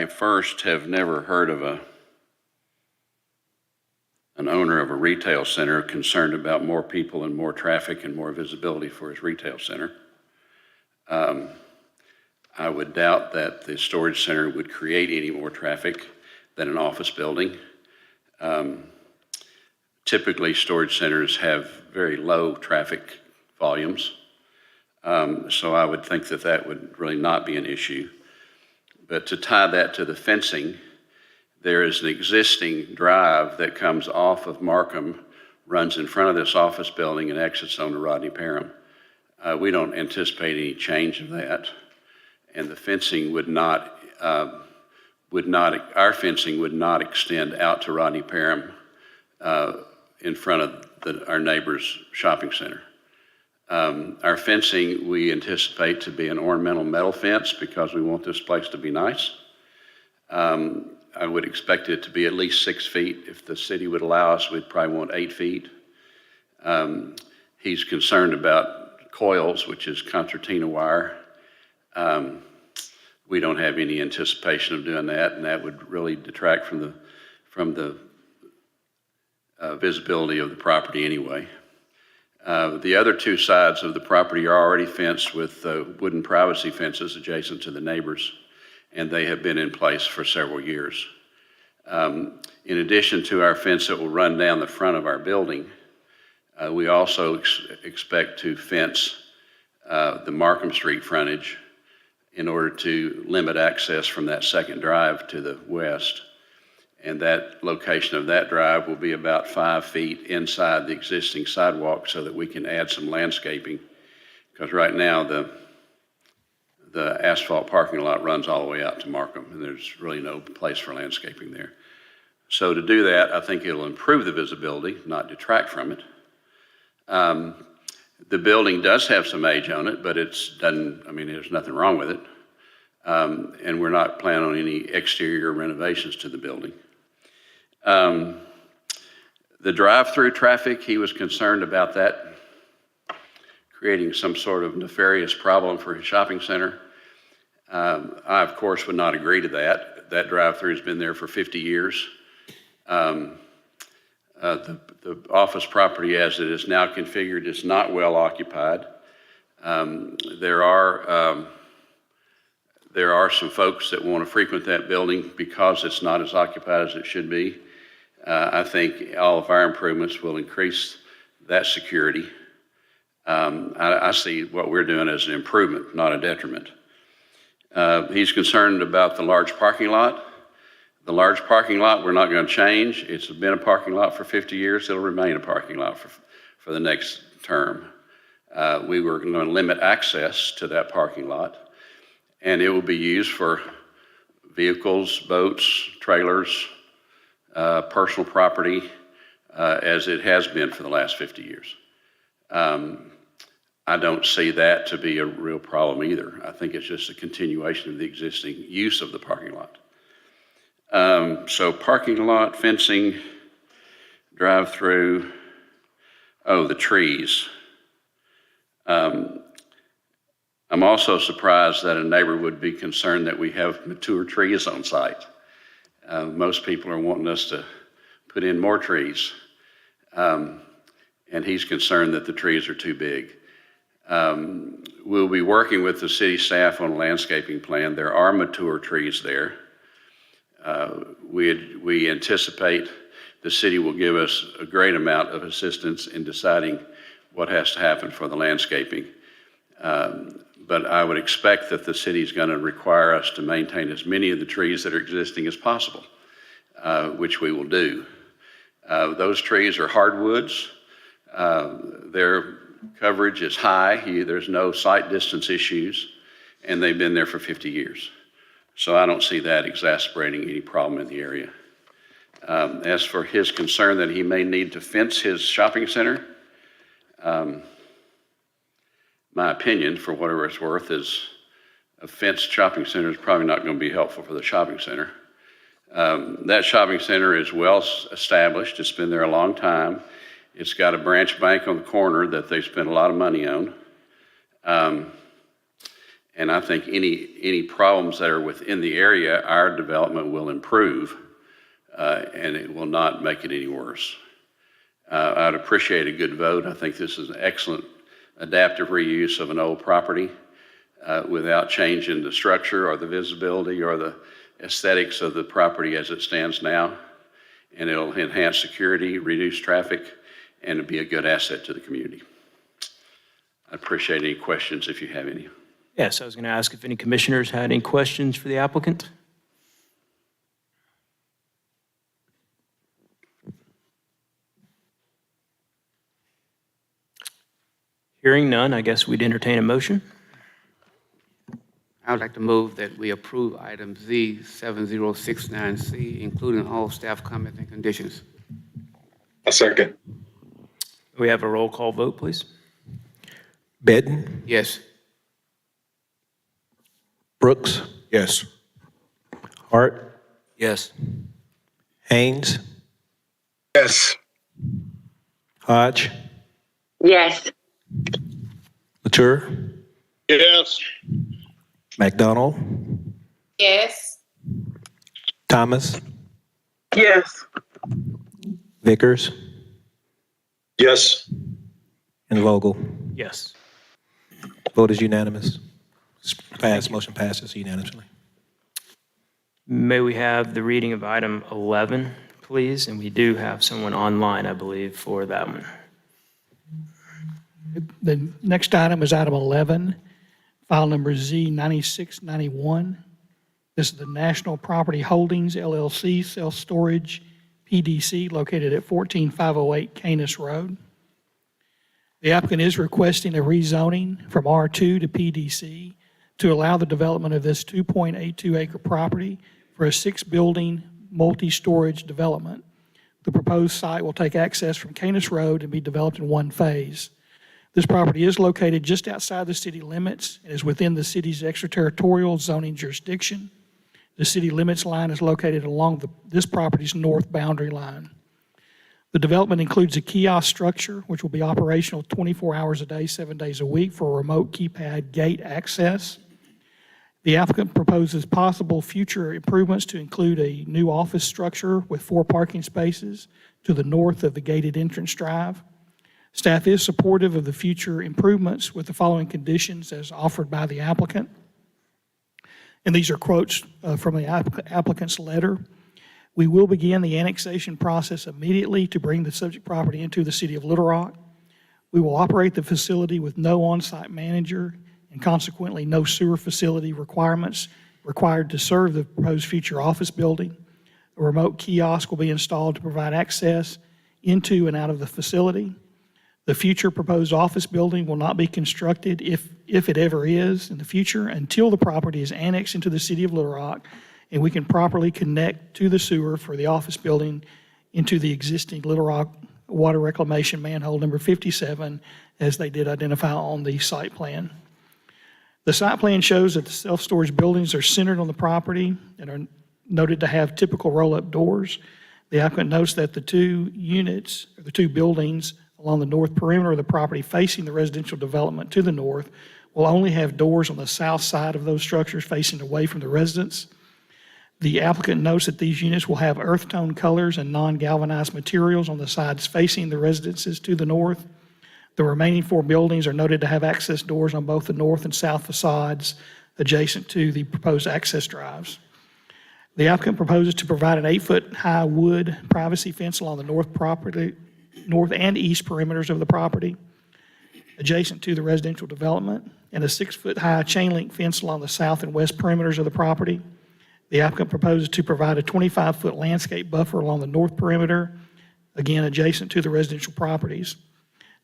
first have never heard of an owner of a retail center concerned about more people and more traffic and more visibility for his retail center. I would doubt that the storage center would create any more traffic than an office building. Typically, storage centers have very low traffic volumes. So I would think that that would really not be an issue. But to tie that to the fencing, there is an existing drive that comes off of Markham, runs in front of this office building and exits onto Rodney Parham. We don't anticipate any change of that. And the fencing our fencing would not extend out to Rodney Parham in front of our neighbor's shopping center. Our fencing, we anticipate to be an ornamental metal fence because we want this place to be nice. I would expect it to be at least 6 feet. If the city would allow us, we'd probably want 8 feet. He's concerned about coils, which is concertina wire. We don't have any anticipation of doing that, and that would really detract from the visibility of the property anyway. The other 2 sides of the property are already fenced with wooden privacy fences adjacent to the neighbors, and they have been in place for several years. In addition to our fence that will run down the front of our building, we also expect to fence the Markham Street frontage in order to limit access from that second drive to the west. And that location of that drive will be about 5 feet inside the existing sidewalk so that we can add some landscaping. Because right now the asphalt parking lot runs all the way out to Markham, and there's really no place for landscaping there. So to do that, I think it'll improve the visibility, not detract from it. The building does have some age on it, but there's nothing wrong with it. And we're not planning on any exterior renovations to the building. The drive-through traffic, he was concerned about that creating some sort of nefarious problem for his shopping center. I, of course, would not agree to that. That drive-through has been there for 50 years. The office property as it is now configured is not well occupied. There are some folks that want to frequent that building because it's not as occupied as it should be. I think all of our improvements will increase that security. I see what we're doing as an improvement, not a detriment. He's concerned about the large parking lot. The large parking lot, we're not going to change. It's been a parking lot for 50 years. It'll remain a parking lot for the next term. We were going to limit access to that parking lot, and it will be used for vehicles, boats, trailers, personal property, as it has been for the last 50 years. I don't see that to be a real problem either. I think it's just a continuation of the existing use of the parking lot. So parking lot, fencing, drive-through, the trees. I'm also surprised that a neighbor would be concerned that we have mature trees on site. Most people are wanting us to put in more trees, and he's concerned that the trees are too big. We'll be working with the city staff on a landscaping plan. There are mature trees there. We anticipate the city will give us a great amount of assistance in deciding what has to happen for the landscaping. But I would expect that the city is going to require us to maintain as many of the trees that are existing as possible, which we will do. Those trees are hardwoods. Their coverage is high. There's no sight distance issues, and they've been there for 50 years. So I don't see that exacerbating any problem in the area. As for his concern that he may need to fence his shopping center, my opinion, for whatever it's worth, is a fenced shopping center is probably not going to be helpful for the shopping center. That shopping center is well established. It's been there a long time. It's got a branch bank on the corner that they spent a lot of money on. And I think any problems that are within the area, our development will improve, and it will not make it any worse. I'd appreciate a good vote. I think this is an excellent adaptive reuse of an old property without changing the structure or the visibility or the aesthetics of the property as it stands now. And it'll enhance security, reduce traffic, and it'll be a good asset to the community. I appreciate any questions if you have any. Yes, I was going to ask if any commissioners had any questions for the applicant. Hearing none, I guess we'd entertain a motion. I would like to move that we approve item Z7069C, including all staff comments and conditions. A second. We have a roll call vote, please. Benton? Yes. Brooks? Yes. Hart? Yes. Haynes? Yes. Hodge? Yes. Latour? Yes. McDonald? Yes. Thomas? Yes. Vickers? Yes. And Vogel? Yes. Vote is unanimous. Motion passes unanimously. May we have the reading of item 11, please? And we do have someone online, I believe, for that one. The next item is item 11, file number Z9691. This is the National Property Holdings LLC Self-Storage PDC located at 14508 Canis Road. The applicant is requesting a rezoning from R2 to PDC to allow the development of this 2.82 acre property for a 6-building multi-storage development. The proposed site will take access from Canis Road and be developed in one phase. This property is located just outside the city limits and is within the city's extraterritorial zoning jurisdiction. The city limits line is located along this property's north boundary line. The development includes a kiosk structure, which will be operational 24 hours a day, 7 days a week for remote keypad gate access. The applicant proposes possible future improvements to include a new office structure with 4 parking spaces to the north of the gated entrance drive. Staff is supportive of the future improvements with the following conditions as offered by the applicant. And these are quotes from the applicant's letter. We will begin the annexation process immediately to bring the subject property into the city of Little Rock. We will operate the facility with no on-site manager and consequently no sewer facility requirements required to serve the proposed future office building. A remote kiosk will be installed to provide access into and out of the facility. The future proposed office building will not be constructed, if it ever is in the future, until the property is annexed into the city of Little Rock and we can properly connect to the sewer for the office building into the existing Little Rock water reclamation manhole number 57, as they did identify on the site plan. The site plan shows that the self-storage buildings are centered on the property and are noted to have typical roll-up doors. The applicant notes that the two units, or the two buildings along the north perimeter of the property facing the residential development to the north will only have doors on the south side of those structures facing away from the residents. The applicant notes that these units will have earth tone colors and non-galvanized materials on the sides facing the residences to the north. The remaining four buildings are noted to have access doors on both the north and south facades adjacent to the proposed access drives. The applicant proposes to provide an 8-foot-high wood privacy fence along the north and east perimeters of the property adjacent to the residential development, and a 6-foot-high chain-link fence along the south and west perimeters of the property. The applicant proposes to provide a 25-foot landscape buffer along the north perimeter, again adjacent to the residential properties.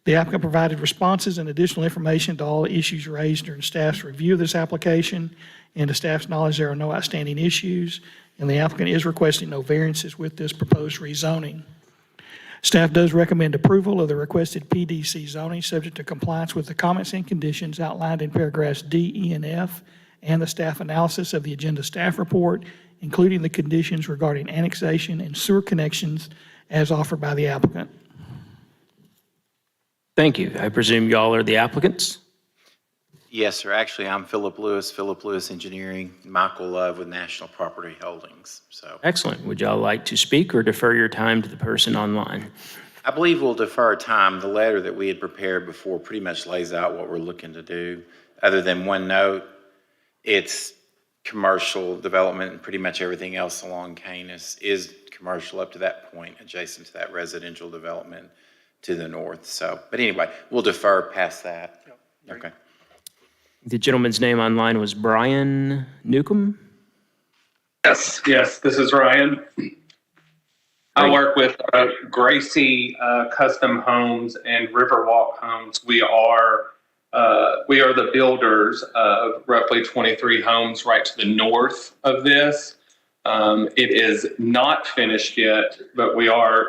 The applicant provided responses and additional information to all issues raised during staff's review of this application, and to staff's knowledge there are no outstanding issues, and the applicant is requesting no variances with this proposed rezoning. Staff does recommend approval of the requested PDC zoning subject to compliance with the comments and conditions outlined in paragraphs D, E, and F, and the staff analysis of the agenda staff report, including the conditions regarding annexation and sewer connections as offered by the applicant. Thank you. I presume y'all are the applicants? Yes, sir. Actually, I'm Philip Lewis Engineering, Michael Love with National Property Holdings. So, Excellent. Would y'all like to speak or defer your time to the person online? I believe we'll defer time. The letter that we had prepared before pretty much lays out what we're looking to do. Other than one note, it's commercial development, and pretty much everything else along Canis is commercial up to that point, adjacent to that residential development to the north. So, but anyway, we'll defer past that. Okay. The gentleman's name online was Brian Newcombe. Yes, this is Ryan. I work with Gracie Custom Homes and Riverwalk Homes. We are the builders of roughly 23 homes right to the north of this. It is not finished yet, but we are.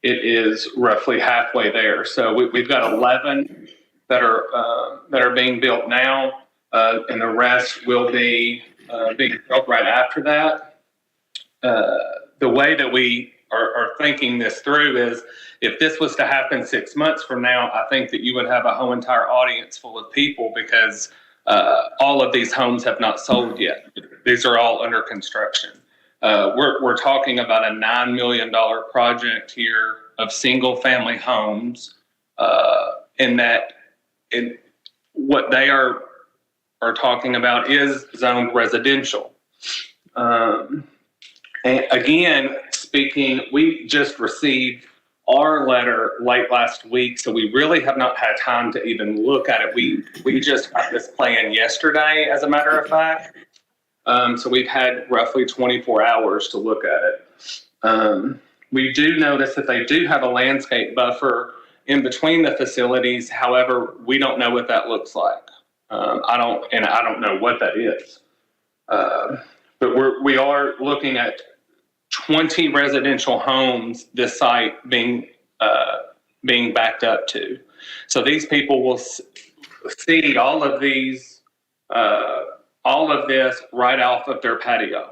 It is roughly halfway there. So we've got 11 that are being built now, and the rest will be being built right after that. The way that we are thinking this through is, if this was to happen 6 months from now, I think that you would have a whole entire audience full of people, because all of these homes have not sold yet. These are all under construction. We're talking about a $9 million project here of single family homes, and what they are talking about is zoned residential. And again, we just received our letter late last week, so we really have not had time to even look at it. We just got this plan yesterday, as a matter of fact. So we've had roughly 24 hours to look at it. We do notice that they do have a landscape buffer in between the facilities. However, we don't know what that looks like. I don't know what that is. But we are looking at 20 residential homes this site being backed up to. So these people will see all of this right off of their patio.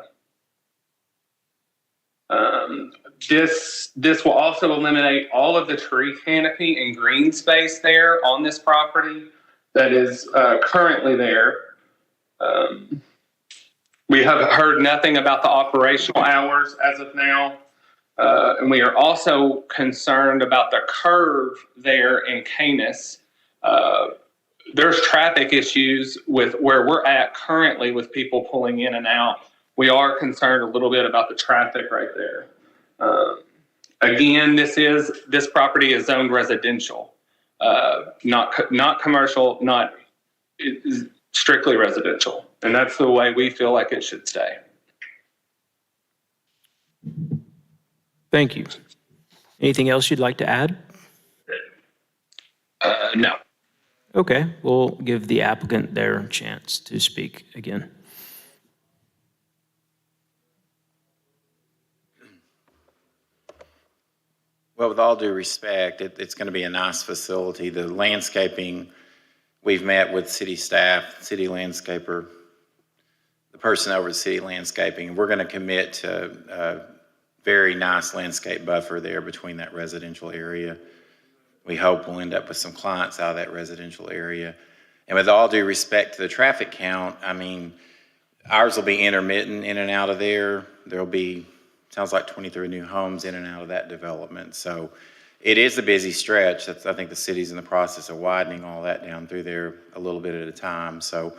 This will also eliminate all of the tree canopy and green space there on this property that is currently there. We have heard nothing about the operational hours as of now. And we are also concerned about the curve there in Canis. There's traffic issues with where we're at currently with people pulling in and out we are concerned a little bit about the traffic right there. Again, this property is zoned residential, not commercial, not it is strictly residential, and that's the way we feel like it should stay. Thank you. Anything else you'd like to add? No. Okay, we'll give the applicant their chance to speak again. Well, with all due respect, it's going to be a nice facility. The landscaping, we've met with city staff, city landscaper, the person over the city landscaping. We're going to commit to a very nice landscape buffer there between that residential area. We hope we'll end up with some clients out of that residential area. And with all due respect to the traffic count, I mean, ours will be intermittent in and out of there. There'll be, sounds like 23 new homes in and out of that development. So it is a busy stretch. I think the city's in the process of widening all that down through there a little bit at a time. So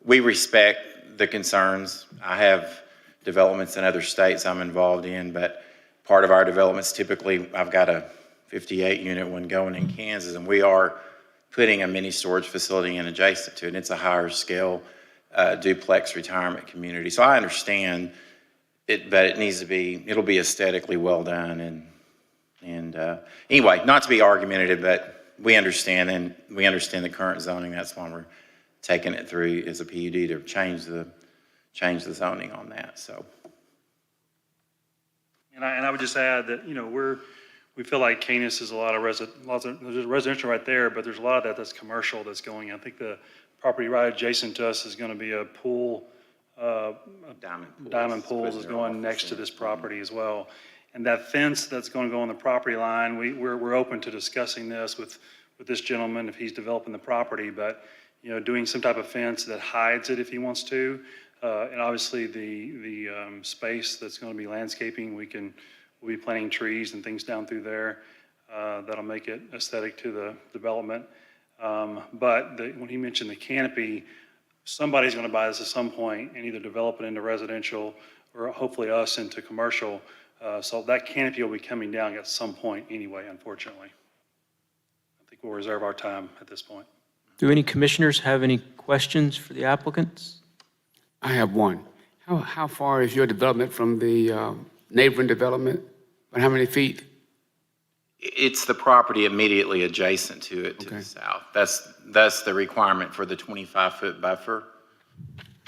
we respect the concerns. I have developments in other states I'm involved in, but part of our developments, typically I've got a 58 unit one going in Kansas, and we are putting a mini storage facility in adjacent to it. And it's a higher scale duplex retirement community. So I understand it, but it needs to be, it'll be aesthetically well done. And anyway, not to be argumentative, but we understand, and we understand the current zoning. That's why we're taking it through as a PUD to change the zoning on that. So. And I would just add that, you know, we feel like Canis is a lot of there's residential right there, but there's a lot of that's commercial that's going. I think the property right adjacent to us is going to be a pool, Diamond Pools is going next to this property as well. And that fence that's going to go on the property line, we're open to discussing this with this gentleman if he's developing the property, but, you know, doing some type of fence that hides it if he wants to. And obviously the space that's going to be landscaping, we'll be planting trees and things down through there that'll make it aesthetic to the development. But when he mentioned the canopy, somebody's going to buy this at some point and either develop it into residential or hopefully us into commercial. So that canopy will be coming down at some point anyway, unfortunately. I think we'll reserve our time at this point. Do any commissioners have any questions for the applicants? I have one. How far is your development from the neighboring development? By how many feet? It's the property immediately adjacent to it to the south. That's the requirement for the 25-foot buffer.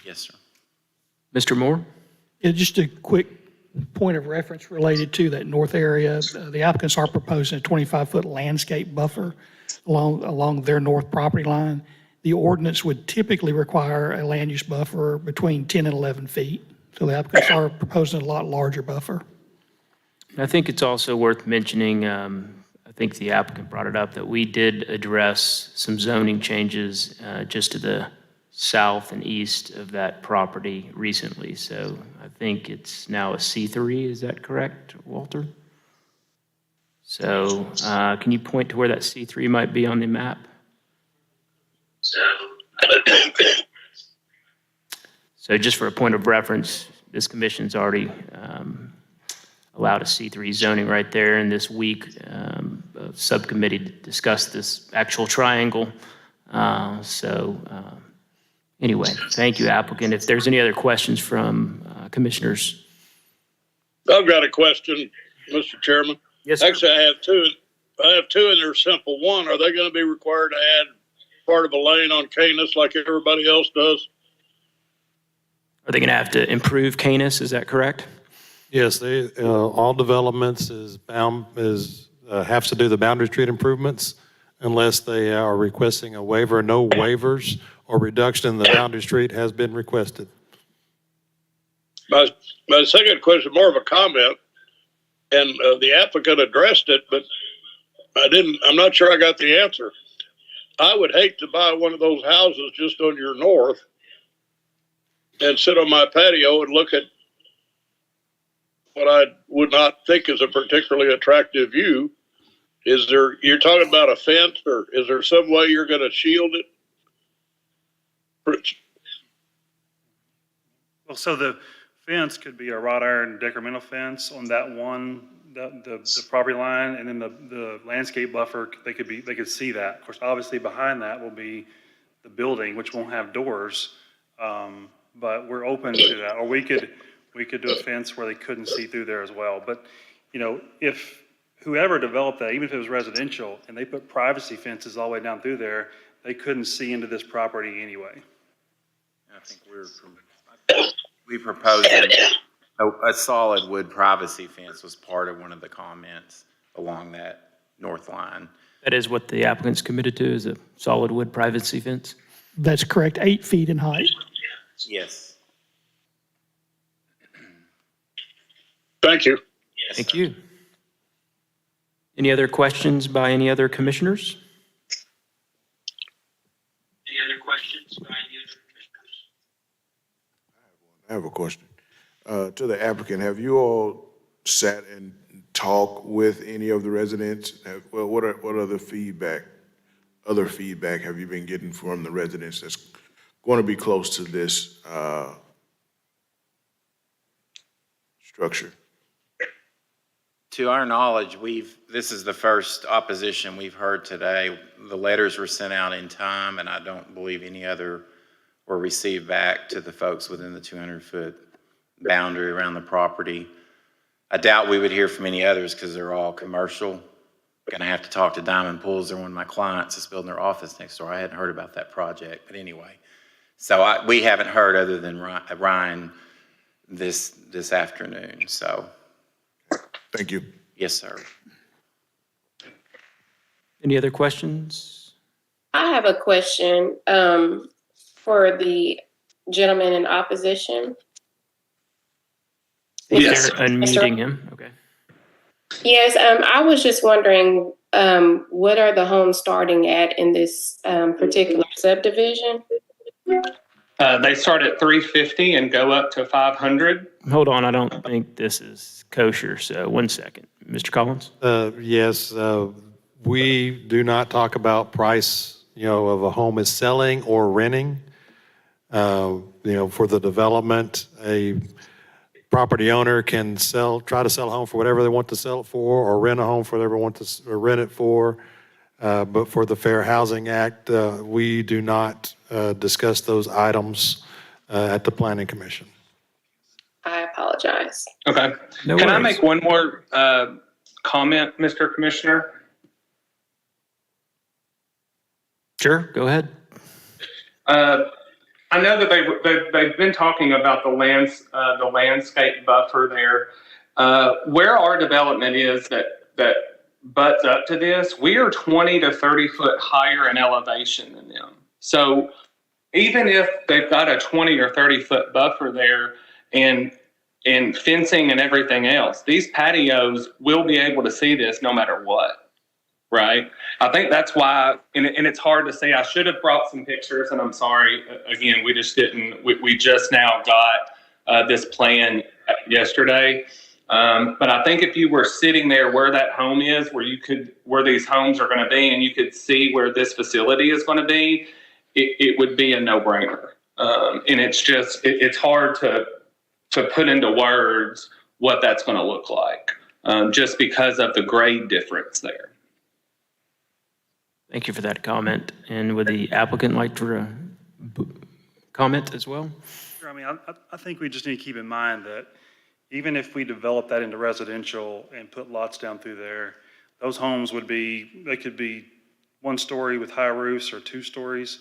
Yes, sir. Mr. Moore? Yeah, just a quick point of reference related to that north area. The applicants are proposing a 25-foot landscape buffer along their north property line. The ordinance would typically require a land use buffer between 10 and 11 feet. So the applicants are proposing a lot larger buffer. I think it's also worth mentioning, I think the applicant brought it up, that we did address some zoning changes just to the south and east of that property recently. So I think it's now a C3, is that correct, Walter? So can you point to where that C3 might be on the map? So just for a point of reference, this commission's already allowed a C3 zoning right there. And this week, a subcommittee discussed this actual triangle. Anyway, thank you, applicant. If there's any other questions from commissioners. I've got a question, Mr. Chairman. Yes, sir. Actually, I have two and they're simple. One, are they going to be required to add part of a lane on Canis like everybody else does? Are they going to have to improve Canis? Is that correct? Yes, all developments have to do the boundary street improvements unless they are requesting a waiver. No waivers or reduction in the boundary street has been requested. My second question, more of a comment, and the applicant addressed it, but I'm not sure I got the answer. I would hate to buy one of those houses just on your north and sit on my patio and look at what I would not think is a particularly attractive view. You're talking about a fence, or is there some way you're going to shield it? Well, so the fence could be a wrought iron decremental fence on that one, the property line, and then the landscape buffer, they could see that. Of course, obviously behind that will be the building, which won't have doors, but we're open to that. Or we could do a fence where they couldn't see through there as well. But, if whoever developed that, even if it was residential, and they put privacy fences all the way down through there, they couldn't see into this property anyway. I think we proposed a solid wood privacy fence was part of one of the comments along that north line. That is what the applicant's committed to, is a solid wood privacy fence? That's correct, 8 feet in height. Yes. Thank you. Yes, Thank sir. you. Any other questions by any other commissioners? Any other questions by any other commissioners? I have a question. To the applicant, have you all sat and talked with any of the residents? What other feedback have you been getting from the residents that's going to be close to this structure? To our knowledge, this is the first opposition we've heard today. The letters were sent out in time, and I don't believe any other were received back to the folks within the 200-foot boundary around the property. I doubt we would hear from any others because they're all commercial. Gonna have to talk to Diamond Pools. They're one of my clients that's building their office next door. I hadn't heard about that project, but anyway. So we haven't heard other than Ryan this afternoon, so. Thank you. Yes, sir. Any other questions? I have a question for the gentleman in opposition. Yes. They're unmuting him, okay. Yes, I was just wondering, what are the homes starting at in this particular subdivision? They start at 350 and go up to 500. Hold on, I don't think this is kosher, so 1 second. Mr. Collins? Yes, we do not talk about price, of a home is selling or renting. For the development, a property owner can try to sell a home for whatever they want to sell it for, or rent a home for whatever they want to rent it for. But for the Fair Housing Act, we do not discuss those items at the Planning Commission. I apologize. Okay. No Can I worries. make one more comment, Mr. Commissioner? Sure, go ahead. I know that they've been talking about the landscape buffer there. Where our development is that butts up to this, we are 20 to 30 foot higher in elevation than them. So even if they've got a 20 or 30 foot buffer there and fencing and everything else, these patios will be able to see this no matter what, right? I think that's why, and it's hard to say. I should have brought some pictures, and I'm sorry. Again, we just didn't. We just now got this plan yesterday. But I think if you were sitting there where that home is, where these homes are going to be, and you could see where this facility is going to be, it would be a no-brainer. And it's hard to put into words what that's going to look like, just because of the grade difference there. Thank you for that comment. And would the applicant like to comment as well? Sure. I mean, I think we just need to keep in mind that even if we develop that into residential and put lots down through there, those homes could be 1 story with high roofs or 2 stories.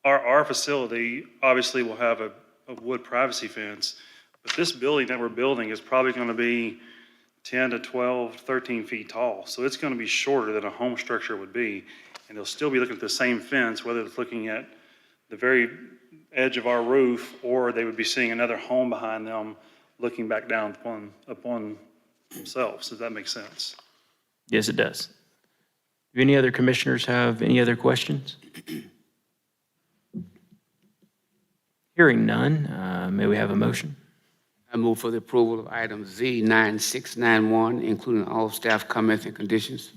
Our facility obviously will have a wood privacy fence, but this building that we're building is probably going to be 10 to 12, 13 feet tall. So it's going to be shorter than a home structure would be. And they'll still be looking at the same fence, whether it's looking at the very edge of our roof, or they would be seeing another home behind them looking back down upon themselves. Does that make sense? Yes, it does. Do any other commissioners have any other questions? Hearing none, may we have a motion? I move for the approval of item Z9691, including all staff comments and conditions.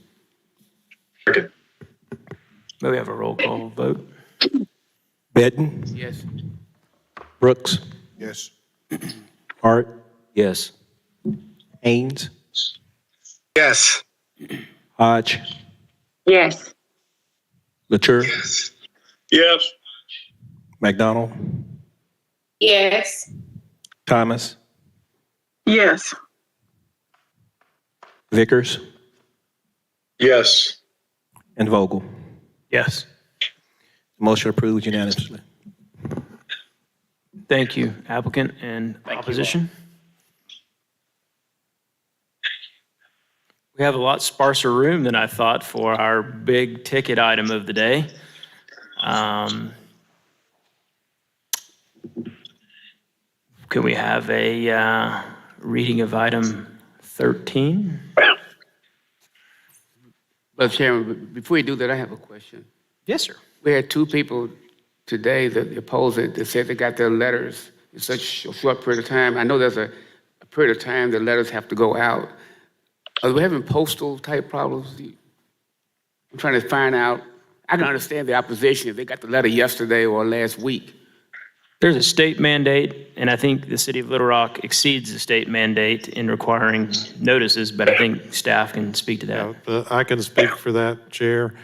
May we have a roll call vote? Benton? Yes. Brooks? Yes. Hart, Yes. Haynes, Yes. Hodge, Yes. Latour, Yes. McDonald, Yes. Thomas, Yes. Vickers, Yes. and Vogel. Yes. Motion approved unanimously. Thank you, applicant and opposition. We have a lot sparser room than I thought for our big ticket item of the day. Can we have a reading of item 13? But Chairman, before you do that, I have a question. Yes, sir. We had two people today that oppose it, that said they got their letters in such a short period of time. I know there's a period of time that letters have to go out. Are we having postal type problems? I'm trying to find out. I can understand the opposition if they got the letter yesterday or last week. There's a state mandate, and I think the city of Little Rock exceeds the state mandate in requiring notices, but I think staff can speak to that. I can speak for that, Chair.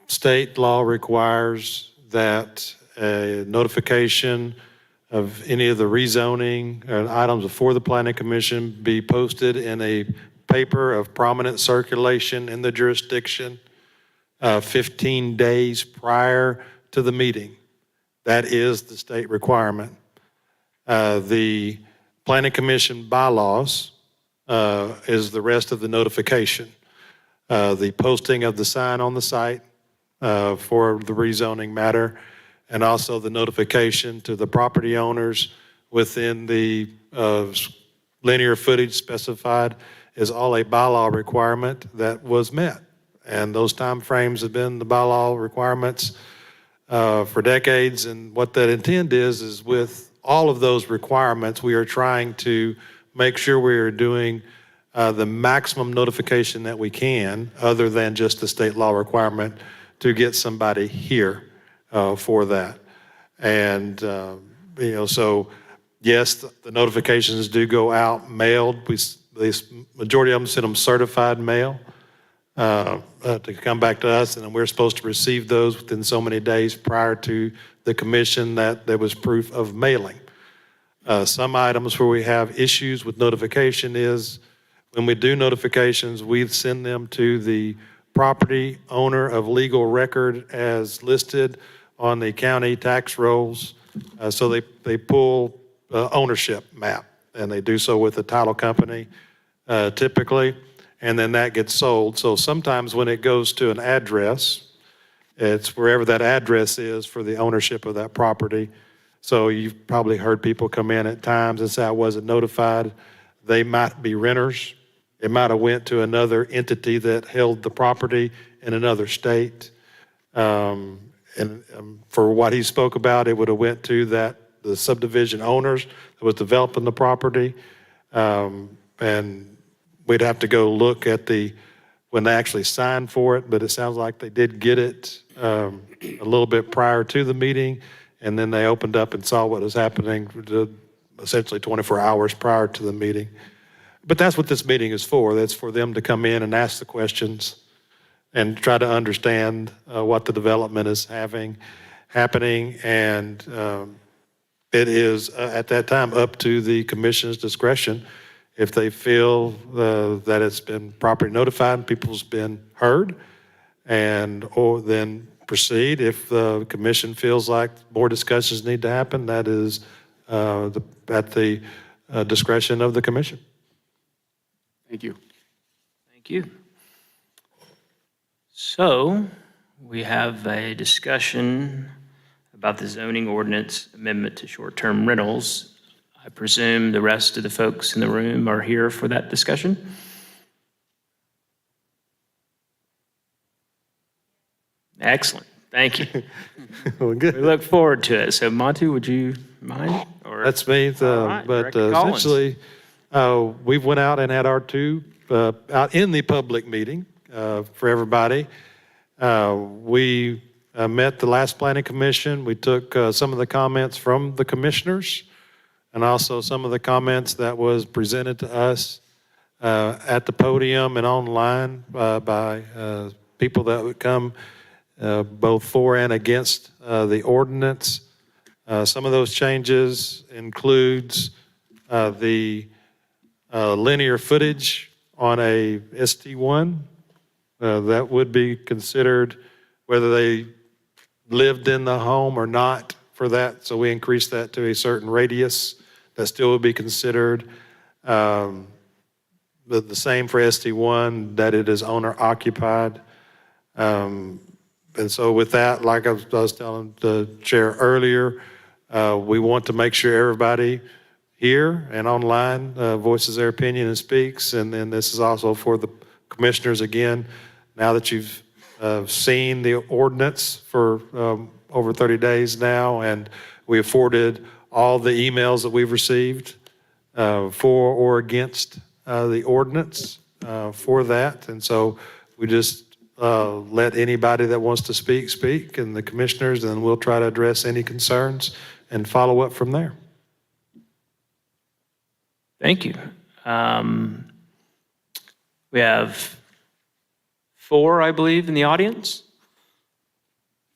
State law requires that a notification of any of the rezoning items before the Planning Commission be posted in a paper of prominent circulation in the jurisdiction 15 days prior to the meeting. That is the state requirement. The Planning Commission bylaws is the rest of the notification. The posting of the sign on the site for the rezoning matter, and also the notification to the property owners within the linear footage specified is all a bylaw requirement that was met. And those timeframes have been the bylaw requirements for decades. And what that intent is with all of those requirements, we are trying to make sure we are doing the maximum notification that we can, other than just the state law requirement, to get somebody here for that. And, so yes, the notifications do go out mailed. The majority of them send them certified mail to come back to us, and we're supposed to receive those within so many days prior to the commission that there was proof of mailing. Some items where we have issues with notification is when we do notifications, we send them to the property owner of legal record as listed on the county tax rolls. So they pull ownership map, and they do so with the title company typically, and then that gets sold. So sometimes when it goes to an address, it's wherever that address is for the ownership of that property. So you've probably heard people come in at times and say, I wasn't notified. They might be renters. It might have went to another entity that held the property in another state. For what he spoke about, it would have went to the subdivision owners that was developing the property. And we'd have to go look at when they actually signed for it, but it sounds like they did get it a little bit prior to the meeting, and then they opened up and saw what was happening essentially 24 hours prior to the meeting. But that's what this meeting is for. That's for them to come in and ask the questions and try to understand what the development is happening. And it is, at that time, up to the commission's discretion. If they feel that it's been properly notified, people's been heard, or then proceed. If the commission feels like more discussions need to happen, that is at the discretion of the commission. Thank you. Thank you. So we have a discussion about the zoning ordinance amendment to short-term rentals. I presume the rest of the folks in the room are here for that discussion. Excellent. Thank you. Well, good. We look forward to it. So Monty, would you mind? Or That's me. right, But Director Collins. essentially, we went out and had our two out in the public meeting for everybody. We met the last planning commission. We took some of the comments from the commissioners. and also some of the comments that was presented to us at the podium and online by people that would come both for and against the ordinance. Some of those changes includes the linear footage on a ST1 that would be considered whether they lived in the home or not for that. So we increased that to a certain radius that still would be considered. The same for ST1, that it is owner occupied. And so with that, like I was telling the chair earlier, we want to make sure everybody here and online voices their opinion and speaks. And then this is also for the commissioners again, now that you've seen the ordinance for over 30 days now, and we afforded all the emails that we've received for or against the ordinance for that. And so we just let anybody that wants to speak, and the commissioners, and we'll try to address any concerns and follow up from there. Thank you. We have 4, I believe, in the audience.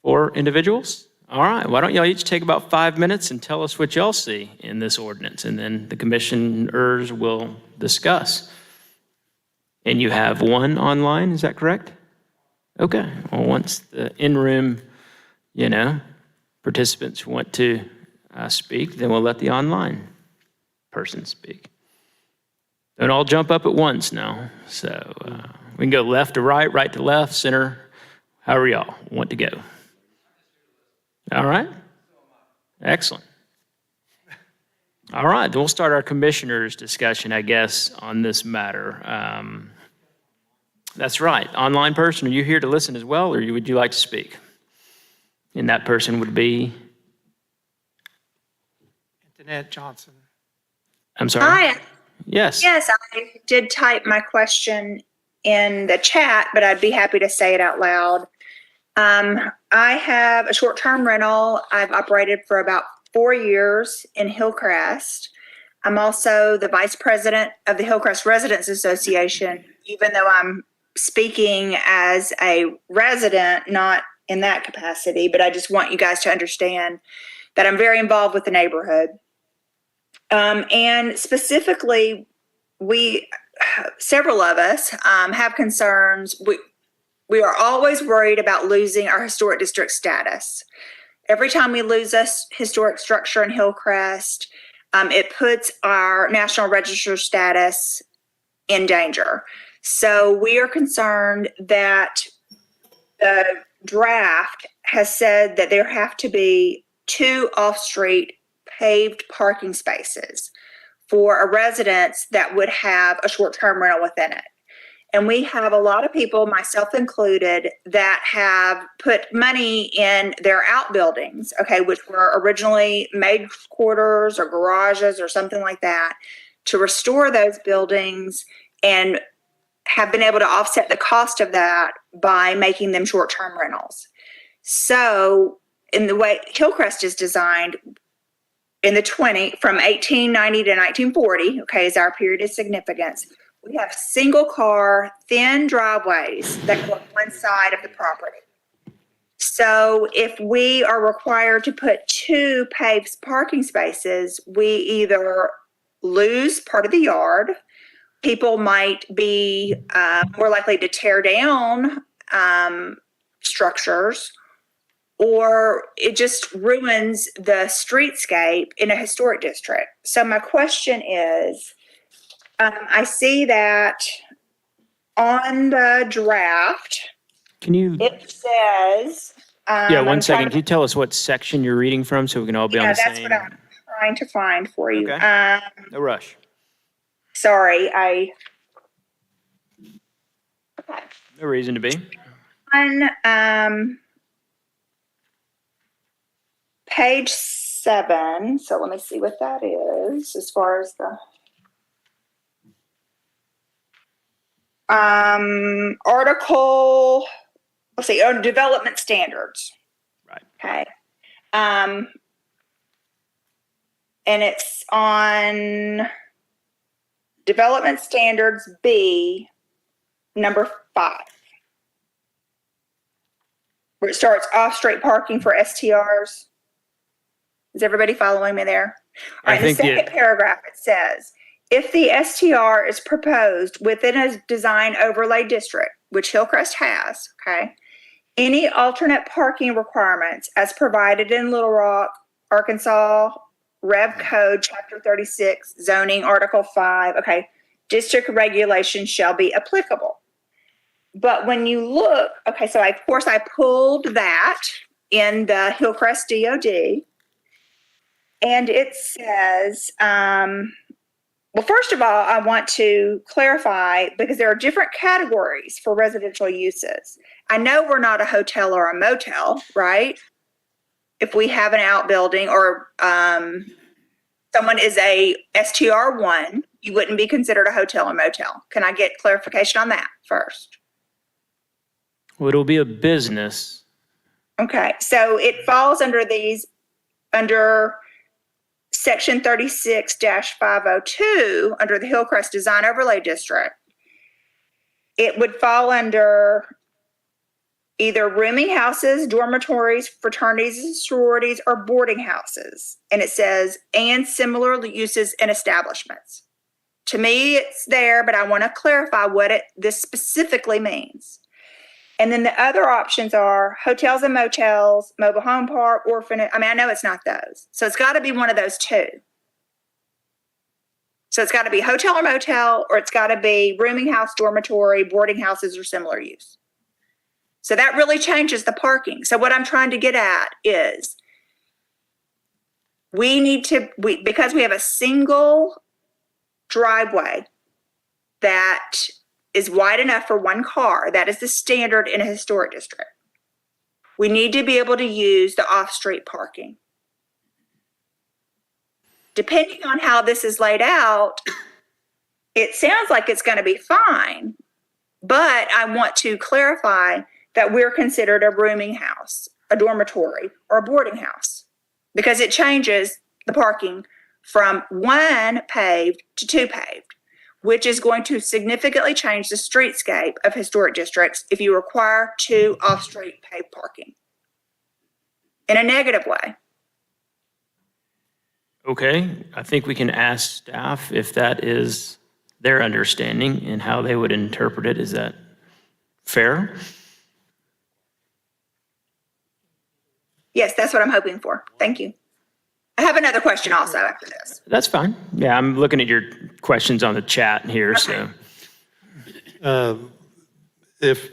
4 individuals. All right, why don't y'all each take about 5 minutes and tell us what y'all see in this ordinance, and then the commissioners will discuss. And you have 1 online, is that correct? Okay, well, once the in-room, participants want to speak, then we'll let the online person speak. Don't all jump up at once now. So we can go left to right, right to left, center, however y'all want to go. All right? Excellent. All right, then we'll start our commissioners' discussion, I guess, on this matter. That's right. Online person, are you here to listen as well, or would you like to speak? And that person would be? Antoinette Johnson. I'm sorry? Hi. Yes. Yes, I did type my question in the chat, but I'd be happy to say it out loud. I have a short-term rental. I've operated for about 4 years in Hillcrest. I'm also the vice president of the Hillcrest Residents Association, even though I'm speaking as a resident, not in that capacity, but I just want you guys to understand that I'm very involved with the neighborhood. And specifically, several of us have concerns. We are always worried about losing our historic district status. Every time we lose a historic structure in Hillcrest, it puts our National Register status in danger. So we are concerned that the draft has said that there have to be 2 off-street paved parking spaces for a residence that would have a short-term rental within it. And we have a lot of people, myself included, that have put money in their outbuildings, which were originally made quarters or garages or something like that, to restore those buildings and have been able to offset the cost of that by making them short-term rentals. So in the way Hillcrest is designed, from 1890 to 1940, is our period of significance, we have single car, thin driveways that go up one side of the property. So if we are required to put 2 paved parking spaces, we either lose part of the yard, people might be more likely to tear down structures, or it just ruins the streetscape in a historic district. So my question is, I see that on the draft, it says... one second. Can you tell us what section you're reading from so we can all be on the same? Yeah, that's what I'm trying to find for you. Okay. No rush. Sorry, No reason to be. On page 7, so let me see what that is as far as the article, development standards. Right. Okay. and it's on Development Standards B, number 5, where it starts off-street parking for STRs. Is everybody following me there? All right, in the second paragraph, it says, if the STR is proposed within a design overlay district, which Hillcrest has, okay, any alternate parking requirements as provided in Little Rock, Arkansas, Rev Code, Chapter 36, Zoning, Article 5, okay, district regulations shall be applicable. But when you look, okay, so of course I pulled that in the Hillcrest DOD, and it says, well, first of all, I want to clarify, because there are different categories for residential uses. I know we're not a hotel or a motel, right? If we have an outbuilding or someone is a STR1, you wouldn't be considered a hotel or motel. Can I get clarification on that first? Well, it'll be a business. Okay, so it falls under under Section 36-502, under the Hillcrest Design Overlay District. It would fall under either rooming houses, dormitories, fraternities and sororities, or boarding houses. And it says, and similar uses and establishments. To me, it's there, but I want to clarify what this specifically means. And then the other options are hotels and motels, mobile home park, orphanage. I mean, I know it's not those. So it's got to be one of those two. So it's got to be hotel or motel, or it's got to be rooming house, dormitory, boarding houses, or similar use. So that really changes the parking. So what I'm trying to get at is because we have a single driveway that is wide enough for one car, that is the standard in a historic district. We need to be able to use the off-street parking. Depending on how this is laid out, it sounds like it's going to be fine, but I want to clarify that we're considered a rooming house, a dormitory, or a boarding house, because it changes the parking from 1 paved to 2 paved, which is going to significantly change the streetscape of historic districts if you require 2 off-street paved parking in a negative way. Okay, I think we can ask staff if that is their understanding and how they would interpret it. Is that fair? Yes, that's what I'm hoping for. Thank you. I have another question also after this. That's fine. Yeah, I'm looking at your questions on the chat here, Okay. so. If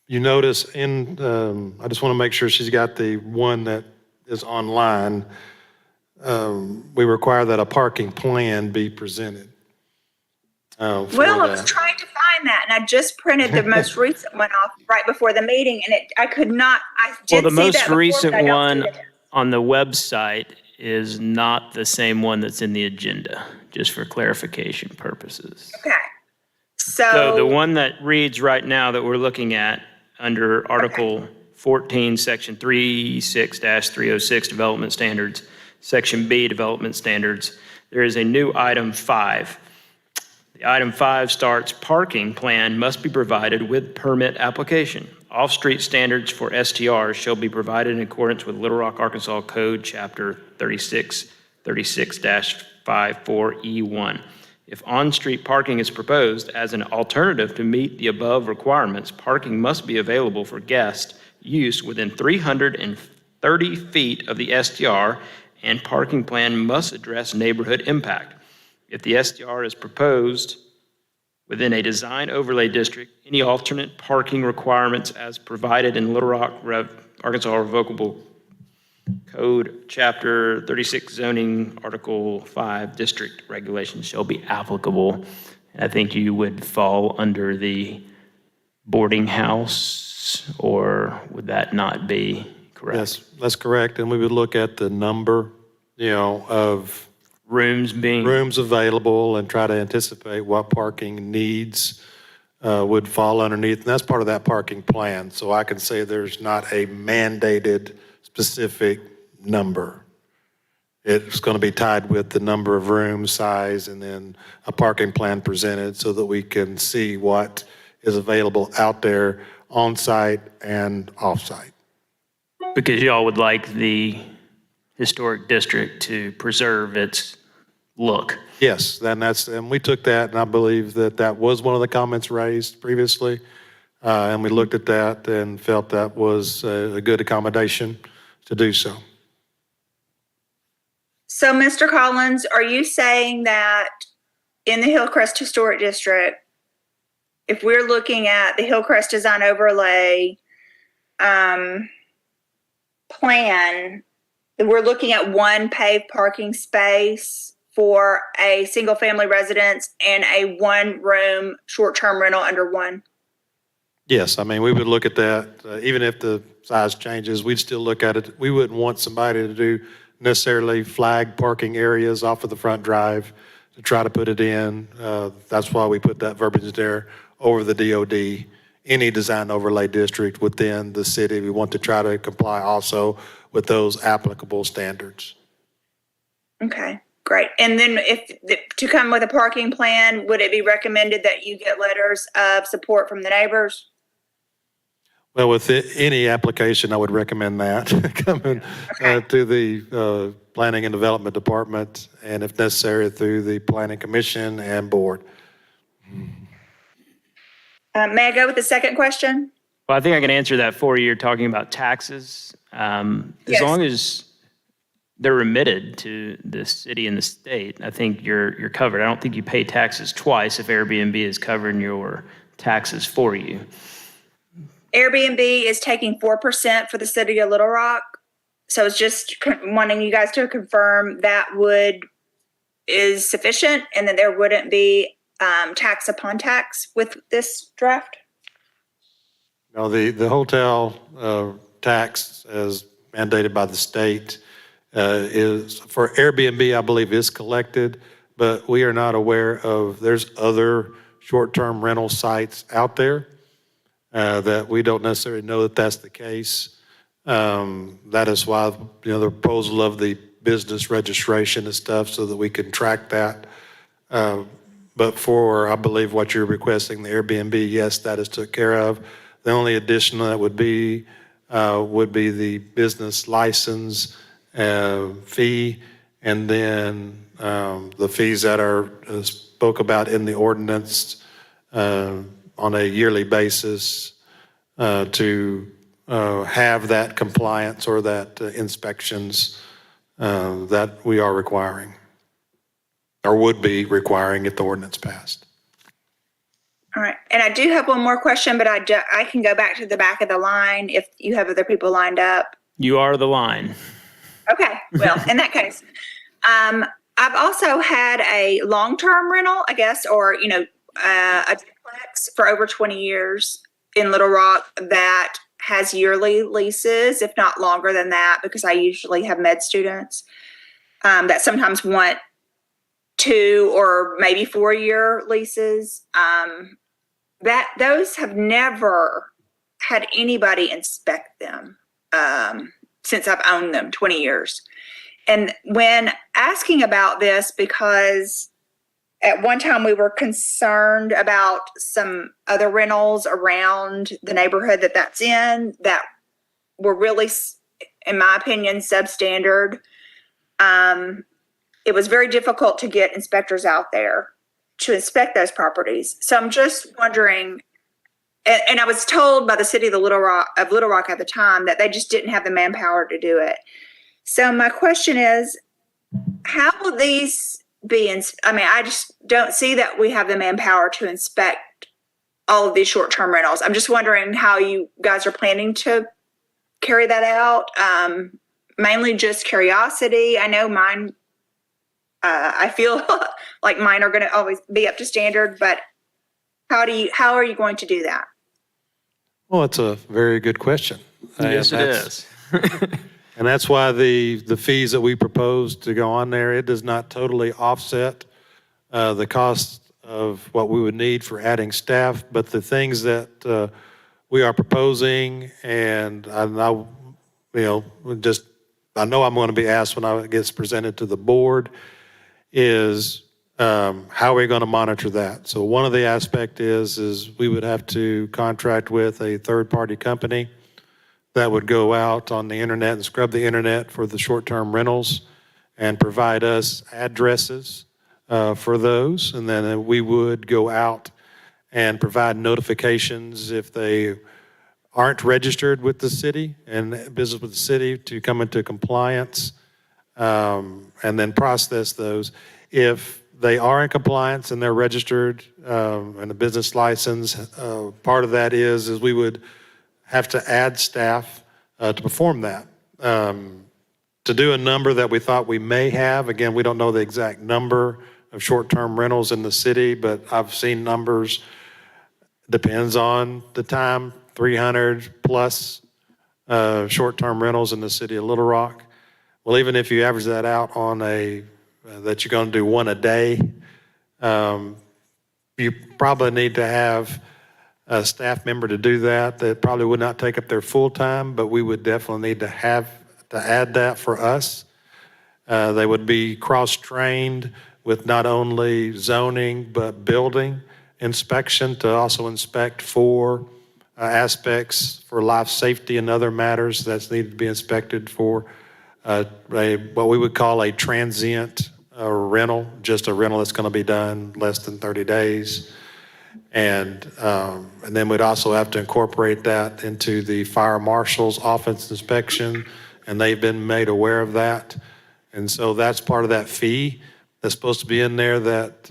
you notice I just want to make sure she's got the one that is online. We require that a parking plan be presented. Well, I was trying to find that, and I just printed the most recent one off right before the meeting, and I could not, I did Well, the see that most before, recent but I don't one see it. on the website is not the same one that's in the agenda, just for clarification purposes. Okay. So the one that reads right now that we're looking at under Article 14, Section 36-306, Development Standards, Section B, Development Standards, there is a new item 5. The item 5 starts, parking plan must be provided with permit application. Off-street standards for STRs shall be provided in accordance with Little Rock, Arkansas Code, Chapter 36-54E1. If on-street parking is proposed as an alternative to meet the above requirements, parking must be available for guest use within 330 feet of the STR, and parking plan must address neighborhood impact. If the STR is proposed within a design overlay district, any alternate parking requirements as provided in Little Rock, Arkansas Revocable Code, Chapter 36, Zoning, Article 5, District Regulations shall be applicable. I think you would fall under the boarding house, or would that not be correct? Yes, that's correct. And we would look at the number, of rooms available and try to anticipate what parking needs would fall underneath. And that's part of that parking plan. So I can say there's not a mandated specific number. it's going to be tied with the number of rooms, size, and then a parking plan presented so that we can see what is available out there on-site and off-site. Because y'all would like the historic district to preserve its look. Yes, and we took that, and I believe that was one of the comments raised previously. And we looked at that and felt that was a good accommodation to do so. So, Mr. Collins, are you saying that in the Hillcrest Historic District, if we're looking at the Hillcrest Design Overlay plan, we're looking at one paved parking space for a single-family residence and a one-room short-term rental under one? Yes, I mean, we would look at that, even if the size changes, we'd still look at it. We wouldn't want somebody to do necessarily flag parking areas off of the front drive to try to put it in. That's why we put that verbiage there over the DOD. Any design overlay district within the city, we want to try to comply also with those applicable standards. Okay, great. And then to come with a parking plan, would it be recommended that you get letters of support from the neighbors? Well, with any application, I would recommend that coming to the Planning and Development Department, and if necessary, through the Planning Commission and Board. May I go with the second question? Well, I think I can answer that for you. You're talking about taxes. As long as they're remitted to the city and the state, I think you're covered. I don't think you pay taxes twice if Airbnb is covering your taxes for you. Airbnb is taking 4% for the city of Little Rock. So it's just wanting you guys to confirm that is sufficient and that there wouldn't be tax upon tax with this draft? No, the hotel tax as mandated by the state is for Airbnb, I believe, is collected, but we are not aware of, there's other short-term rental sites out there that we don't necessarily know that that's the case. That is why, the proposal of the business registration and stuff so that we can track that. But for, I believe, what you're requesting, the Airbnb, yes, that is took care of. The only additional that would be the business license fee, and then the fees that are spoke about in the ordinance on a yearly basis to have that compliance or that inspections that we are requiring or would be requiring if the ordinance passed. All right. And I do have one more question, but I can go back to the back of the line if you have other people lined up. You are the line. Okay. Well, in that case, I've also had a long-term rental, I guess, or, a duplex for over 20 years in Little Rock that has yearly leases, if not longer than that, because I usually have med students that sometimes want 2 or maybe 4-year leases. Those have never had anybody inspect them since I've owned them 20 years. And when asking about this, because at one time we were concerned about some other rentals around the neighborhood that's in that were really, in my opinion, substandard. It was very difficult to get inspectors out there to inspect those properties. So I'm just wondering, and I was told by the city of Little Rock at the time that they just didn't have the manpower to do it. So my question is, how will these be? I just don't see that we have the manpower to inspect all of these short-term rentals. I'm just wondering how you guys are planning to carry that out. Mainly just curiosity. I know mine. I feel like mine are going to always be up to standard, but how are you going to do that? Well, it's a very good question. Yes, it is. And that's why the fees that we propose to go on there, it does not totally offset the cost of what we would need for adding staff, but the things that we are proposing, and I just I know I'm going to be asked when it gets presented to the board is how are we going to monitor that? So one of the aspect is we would have to contract with a third-party company that would go out on the internet and scrub the internet for the short-term rentals and provide us addresses for those. And then we would go out and provide notifications if they aren't registered with the city and business with the city to come into compliance, and then process those. If they are in compliance and they're registered and a business license, part of that is we would have to add staff to perform that. To do a number that we thought we may have, again, we don't know the exact number of short-term rentals in the city, but I've seen numbers, depends on the time, 300 plus short-term rentals in the city of Little Rock. Well, even if you average that out on that you're going to do one a day, you probably need to have a staff member to do that. That probably would not take up their full time, but we would definitely need to have to add that for us. They would be cross-trained with not only zoning, but building inspection to also inspect for aspects for life safety and other matters that's needed to be inspected for what we would call a transient rental, just a rental that's going to be done less than 30 days. And then we'd also have to incorporate that into the fire marshal's office inspection, and they've been made aware of that. And so that's part of that fee that's supposed to be in there that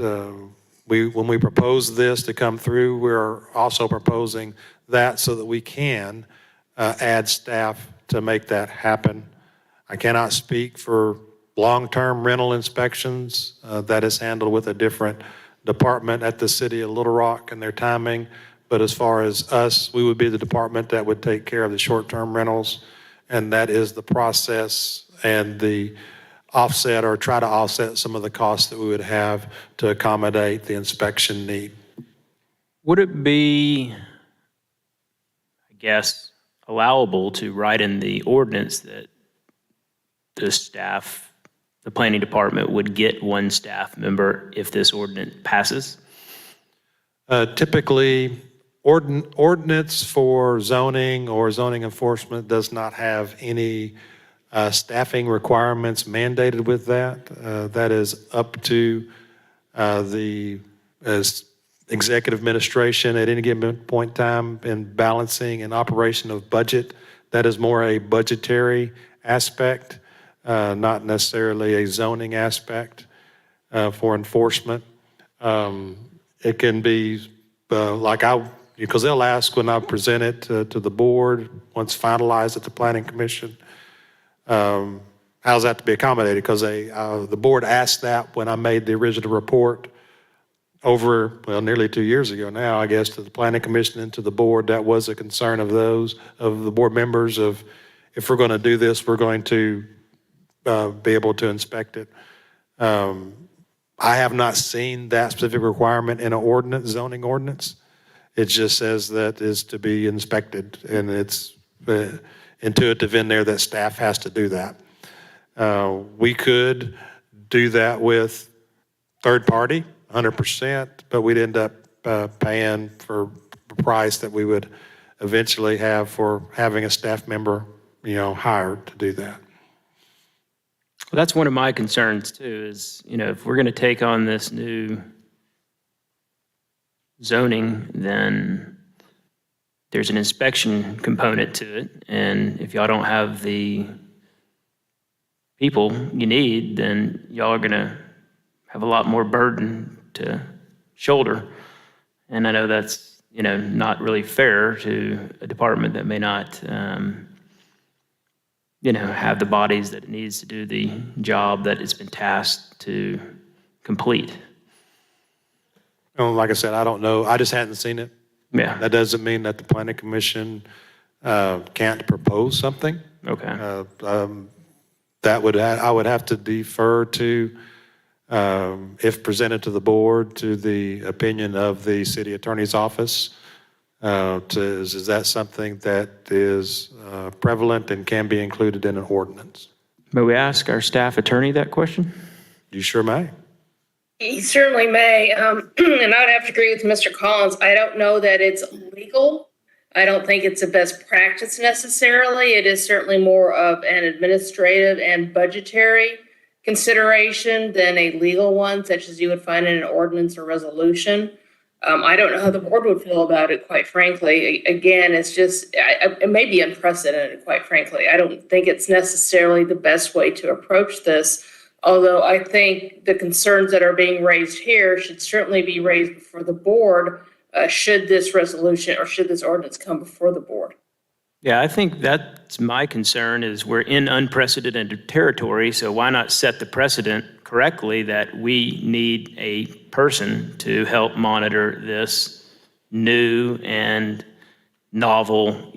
when we propose this to come through, we're also proposing that so that we can add staff to make that happen. I cannot speak for long-term rental inspections. That is handled with a different department at the city of Little Rock and their timing. But as far as us, we would be the department that would take care of the short-term rentals. And that is the process and the offset or try to offset some of the costs that we would have to accommodate the inspection need. Would it be, I guess, allowable to write in the ordinance that the staff, the planning department would get one staff member if this ordinance passes? Typically, ordinance for zoning or zoning enforcement does not have any staffing requirements mandated with that. That is up to the executive administration at any given point in time in balancing and operation of budget. That is more a budgetary aspect, not necessarily a zoning aspect for enforcement. It can be because they'll ask when I present it to the board, once finalized at the Planning Commission, how's that to be accommodated? Because the board asked that when I made the original report nearly 2 years ago now, I guess, to the Planning Commission and to the board. That was a concern of the board members of, if we're going to do this, we're going to be able to inspect it. I have not seen that specific requirement in an zoning ordinance. It just says that is to be inspected, and it's intuitive in there that staff has to do that. We could do that with third party, 100%, but we'd end up paying for the price that we would eventually have for having a staff member, hired to do that. Well, that's one of my concerns too, is, if we're going to take on this new zoning, then there's an inspection component to it. And if y'all don't have the people you need, then y'all are going to have a lot more burden to shoulder. And I know that's, not really fair to a department that may not, have the bodies that it needs to do the job that it's been tasked to complete. Like I said, I don't know. I just hadn't seen it. Yeah. That doesn't mean that the Planning Commission can't propose something. Okay. I would have to defer to, if presented to the board, to the opinion of the city attorney's office. Is that something that is prevalent and can be included in an ordinance? May we ask our staff attorney that question? You sure may. He certainly may. And I would have to agree with Mr. Collins. I don't know that it's legal. I don't think it's a best practice necessarily. It is certainly more of an administrative and budgetary consideration than a legal one, such as you would find in an ordinance or resolution. I don't know how the board would feel about it, quite frankly. Again, it's just, it may be unprecedented, quite frankly. I don't think it's necessarily the best way to approach this, although I think the concerns that are being raised here should certainly be raised before the board, should this resolution or should this ordinance come before the board. Yeah, I think that's my concern is we're in unprecedented territory, so why not set the precedent correctly that we need a person to help monitor this new and novel,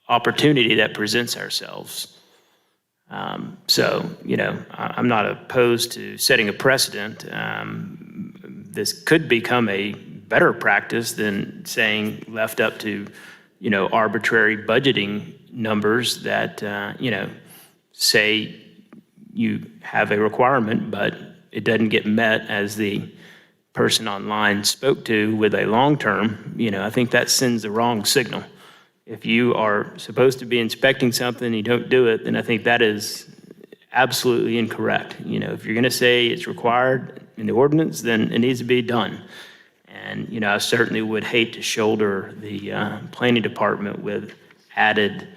opportunity that presents ourselves. So, I'm not opposed to setting a precedent. This could become a better practice than saying left up to arbitrary budgeting numbers that, say you have a requirement, but it doesn't get met as the person online spoke to with a long-term, I think that sends the wrong signal. If you are supposed to be inspecting something and you don't do it, then I think that is absolutely incorrect. If you're going to say it's required in the ordinance, then it needs to be done. And, I certainly would hate to shoulder the planning department with added,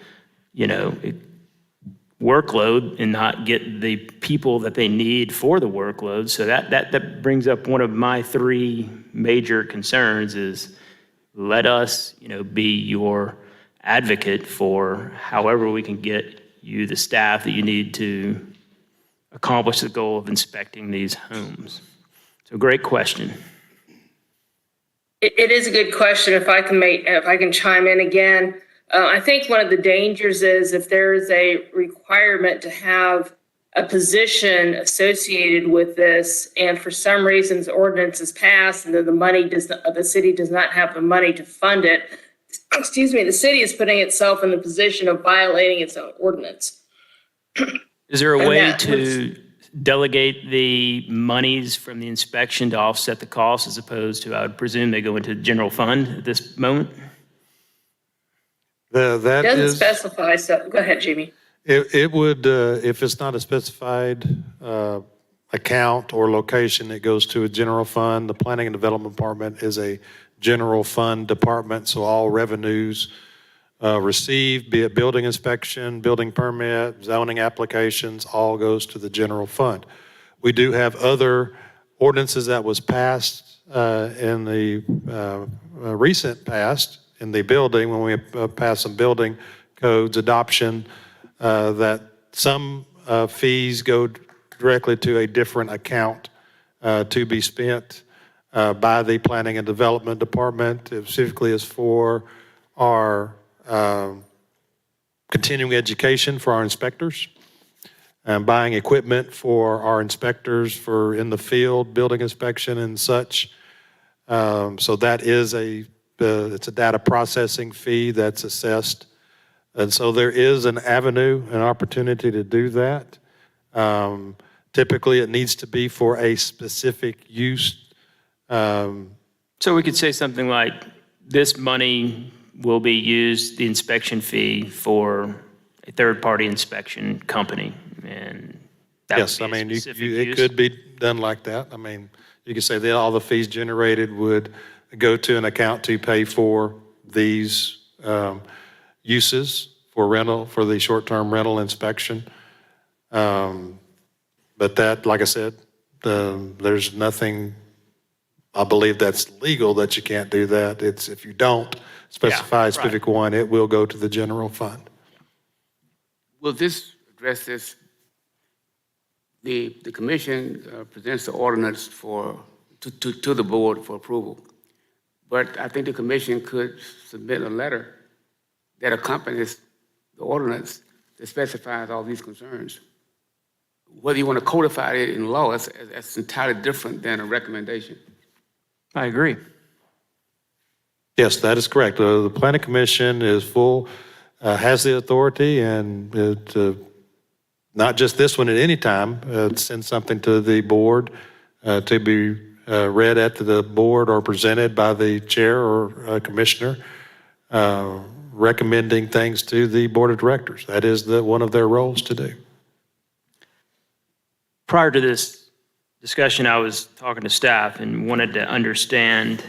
workload and not get the people that they need for the workload. So that brings up one of my three major concerns is let us, be your advocate for however we can get you the staff that you need to accomplish the goal of inspecting these homes. So great question. It is a good question. If I can chime in again, I think one of the dangers is if there is a requirement to have a position associated with this, and for some reason the ordinance is passed, and then the city does not have the money to fund it. Excuse me. The city is putting itself in the position of violating its own ordinance. Is there a way to delegate the monies from the inspection to offset the cost as opposed to, I would presume they go into the general fund at this moment? It doesn't specify, so go ahead, Jamie. It would, if it's not a specified account or location, it goes to a general fund. The Planning and Development Department is a general fund department, so all revenues received, be it building inspection, building permit, zoning applications, all goes to the general fund. We do have other ordinances that was passed in the recent past in the building, when we passed some building codes, adoption, that some fees go directly to a different account to be spent by the Planning and Development Department. It specifically is for our continuing education for our inspectors, and buying equipment for our inspectors for in the field, building inspection and such. So that is it's a data processing fee that's assessed. And so there is an avenue, an opportunity to do that. Typically it needs to be for a specific use. So we could say something like this money will be used, the inspection fee, for a third-party inspection company, and that yes, would be I mean, a specific it use. could be done like that. I mean, you could say that all the fees generated would go to an account to pay for these uses for rental, for the short-term rental inspection. But that, like I said, there's nothing, I believe that's legal that you can't do that. It's if you don't specify a specific one, it will go to the general fund. Will this address this? The commission presents the ordinance to the board for approval. But I think the commission could submit a letter that accompanies the ordinance that specifies all these concerns. Whether you want to codify it in law, that's entirely different than a recommendation. I agree. Yes, that is correct. The Planning Commission is has the authority and to not just this one at any time, send something to the board to be read at the board or presented by the chair or commissioner, recommending things to the board of directors. That is one of their roles to do. Prior to this discussion, I was talking to staff and wanted to understand,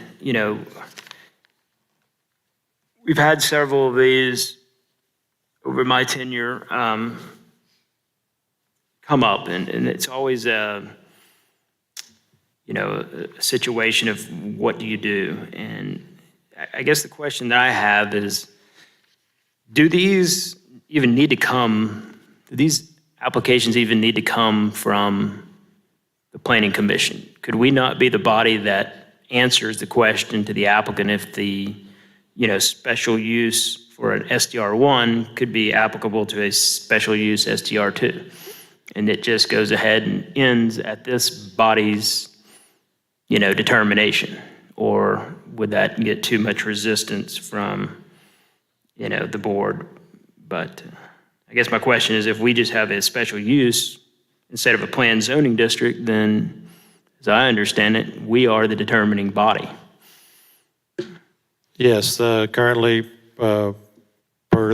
we've had several of these over my tenure come up, and it's always a situation of what do you do? And I guess the question that I have is, do these applications even need to come from the Planning Commission? Could we not be the body that answers the question to the applicant if the, special use for an STR1 could be applicable to a special use STR2? And it just goes ahead and ends at this body's, determination? Or would that get too much resistance from, the board? But I guess my question is, if we just have a special use instead of a planned zoning district, then, as I understand it, we are the determining body. Yes, currently, per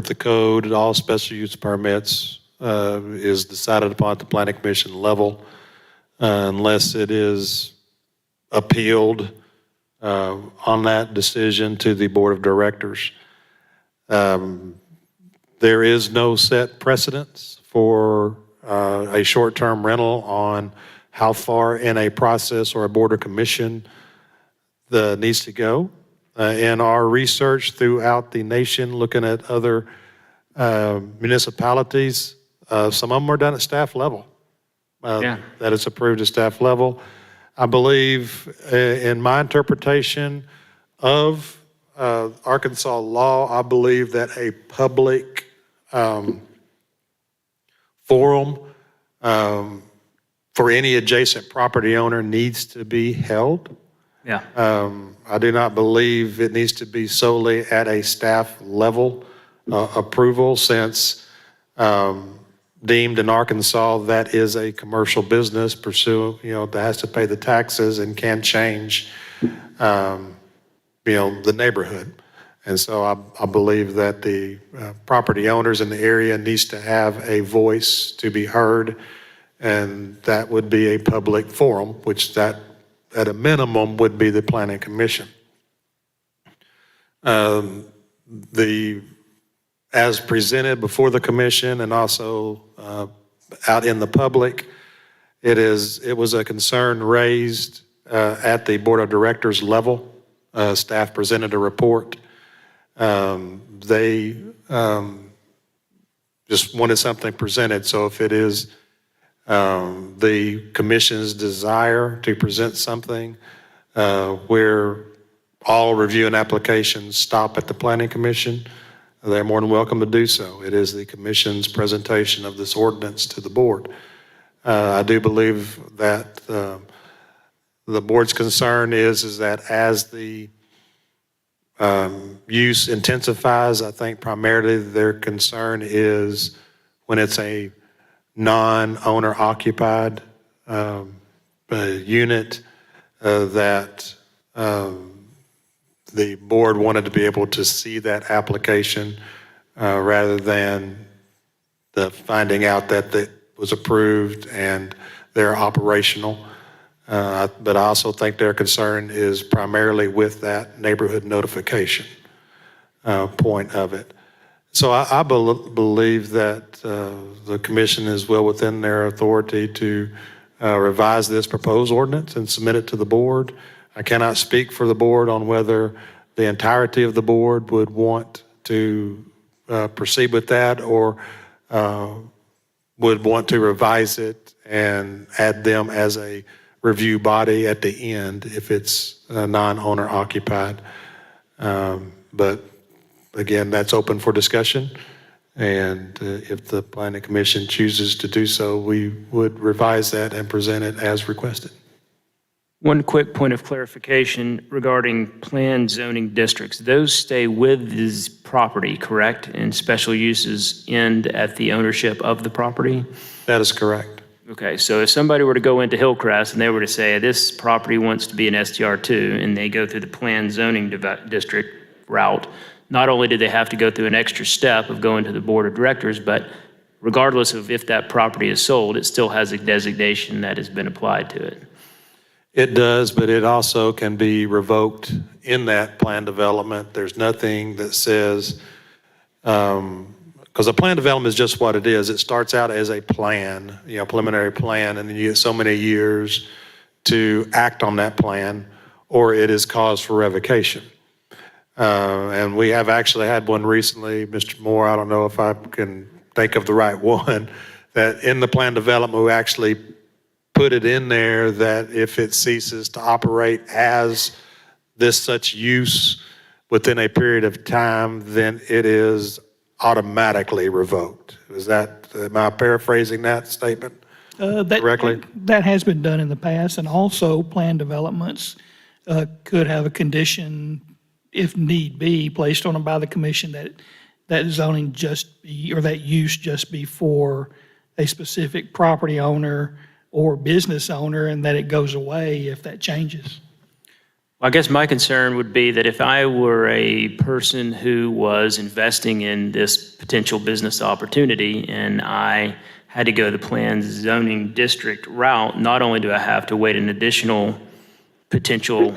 the code, all special use permits is decided upon at the Planning Commission level, unless it is appealed on that decision to the Board of Directors. There is no set precedence for a short-term rental on how far in a process or a board or commission needs to go. In our research throughout the nation, looking at other municipalities, some of them are done at staff level. That it's approved at staff level. I believe, in my interpretation of Arkansas law, I believe that a public forum for any adjacent property owner needs to be held. Yeah. I do not believe it needs to be solely at a staff level approval, since deemed in Arkansas that is a commercial business that has to pay the taxes and can change the neighborhood. And so I believe that the property owners in the area needs to have a voice to be heard, and that would be a public forum, which that at a minimum would be the Planning Commission. As presented before the commission and also out in the public, it was a concern raised at the Board of Directors level. Staff presented a report. They just wanted something presented. So if it is the commission's desire to present something where all review and applications stop at the Planning Commission, they're more than welcome to do so. It is the commission's presentation of this ordinance to the board. I do believe that the board's concern is that as the use intensifies, I think primarily their concern is when it's a non-owner occupied unit, that the board wanted to be able to see that application rather than the finding out that it was approved and they're operational. But I also think their concern is primarily with that neighborhood notification point of it. So I believe that the commission is well within their authority to revise this proposed ordinance and submit it to the board. I cannot speak for the board on whether the entirety of the board would want to proceed with that or would want to revise it and add them as a review body at the end if it's non-owner occupied. But again, that's open for discussion. And if the Planning Commission chooses to do so, we would revise that and present it as requested. One quick point of clarification regarding planned zoning districts. Those stay with this property, correct? And special uses end at the ownership of the property? That is correct. Okay, so if somebody were to go into Hillcrest and they were to say, this property wants to be an STR2, and they go through the planned zoning district route, not only do they have to go through an extra step of going to the board of directors, but regardless of if that property is sold, it still has a designation that has been applied to it. It does, but it also can be revoked in that plan development. There's nothing that says, because a plan development is just what it is. It starts out as a plan, preliminary plan, and then you get so many years to act on that plan, or it is cause for revocation. And we have actually had one recently, Mr. Moore, I don't know if I can think of the right one, that in the plan development, we actually put it in there that if it ceases to operate as this such use within a period of time, then it is automatically revoked. Am I paraphrasing that statement correctly? That has been done in the past, and also plan developments could have a condition, if need be, placed on them by the commission that zoning just be, or that use just be for a specific property owner or business owner, and that it goes away if that changes. I guess my concern would be that if I were a person who was investing in this potential business opportunity and I had to go the planned zoning district route, not only do I have to wait an additional potential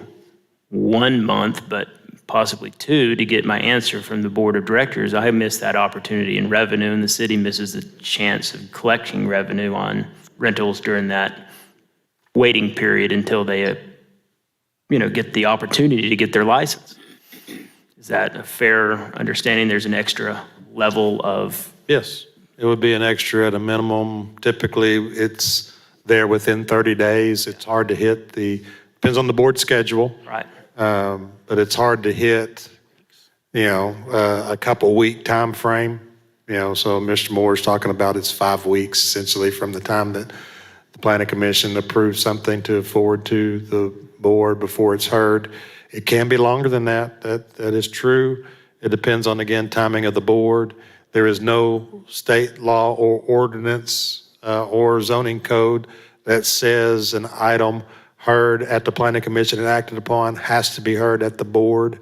1 month, but possibly 2 to get my answer from the board of directors, I miss that opportunity in revenue, and the city misses the chance of collecting revenue on rentals during that waiting period until they get the opportunity to get their license. Is that a fair understanding? There's an extra level of... Yes, it would be an extra at a minimum. Typically, it's there within 30 days. It's hard to hit depends on the board schedule. Right. But it's hard to hit, a couple week time frame. So Mr. Moore's talking about it's 5 weeks essentially from the time that the planning commission approves something to forward to the board before it's heard. It can be longer than that. That is true. It depends on, again, timing of the board. There is no state law or ordinance or zoning code that says an item heard at the planning commission and acted upon has to be heard at the board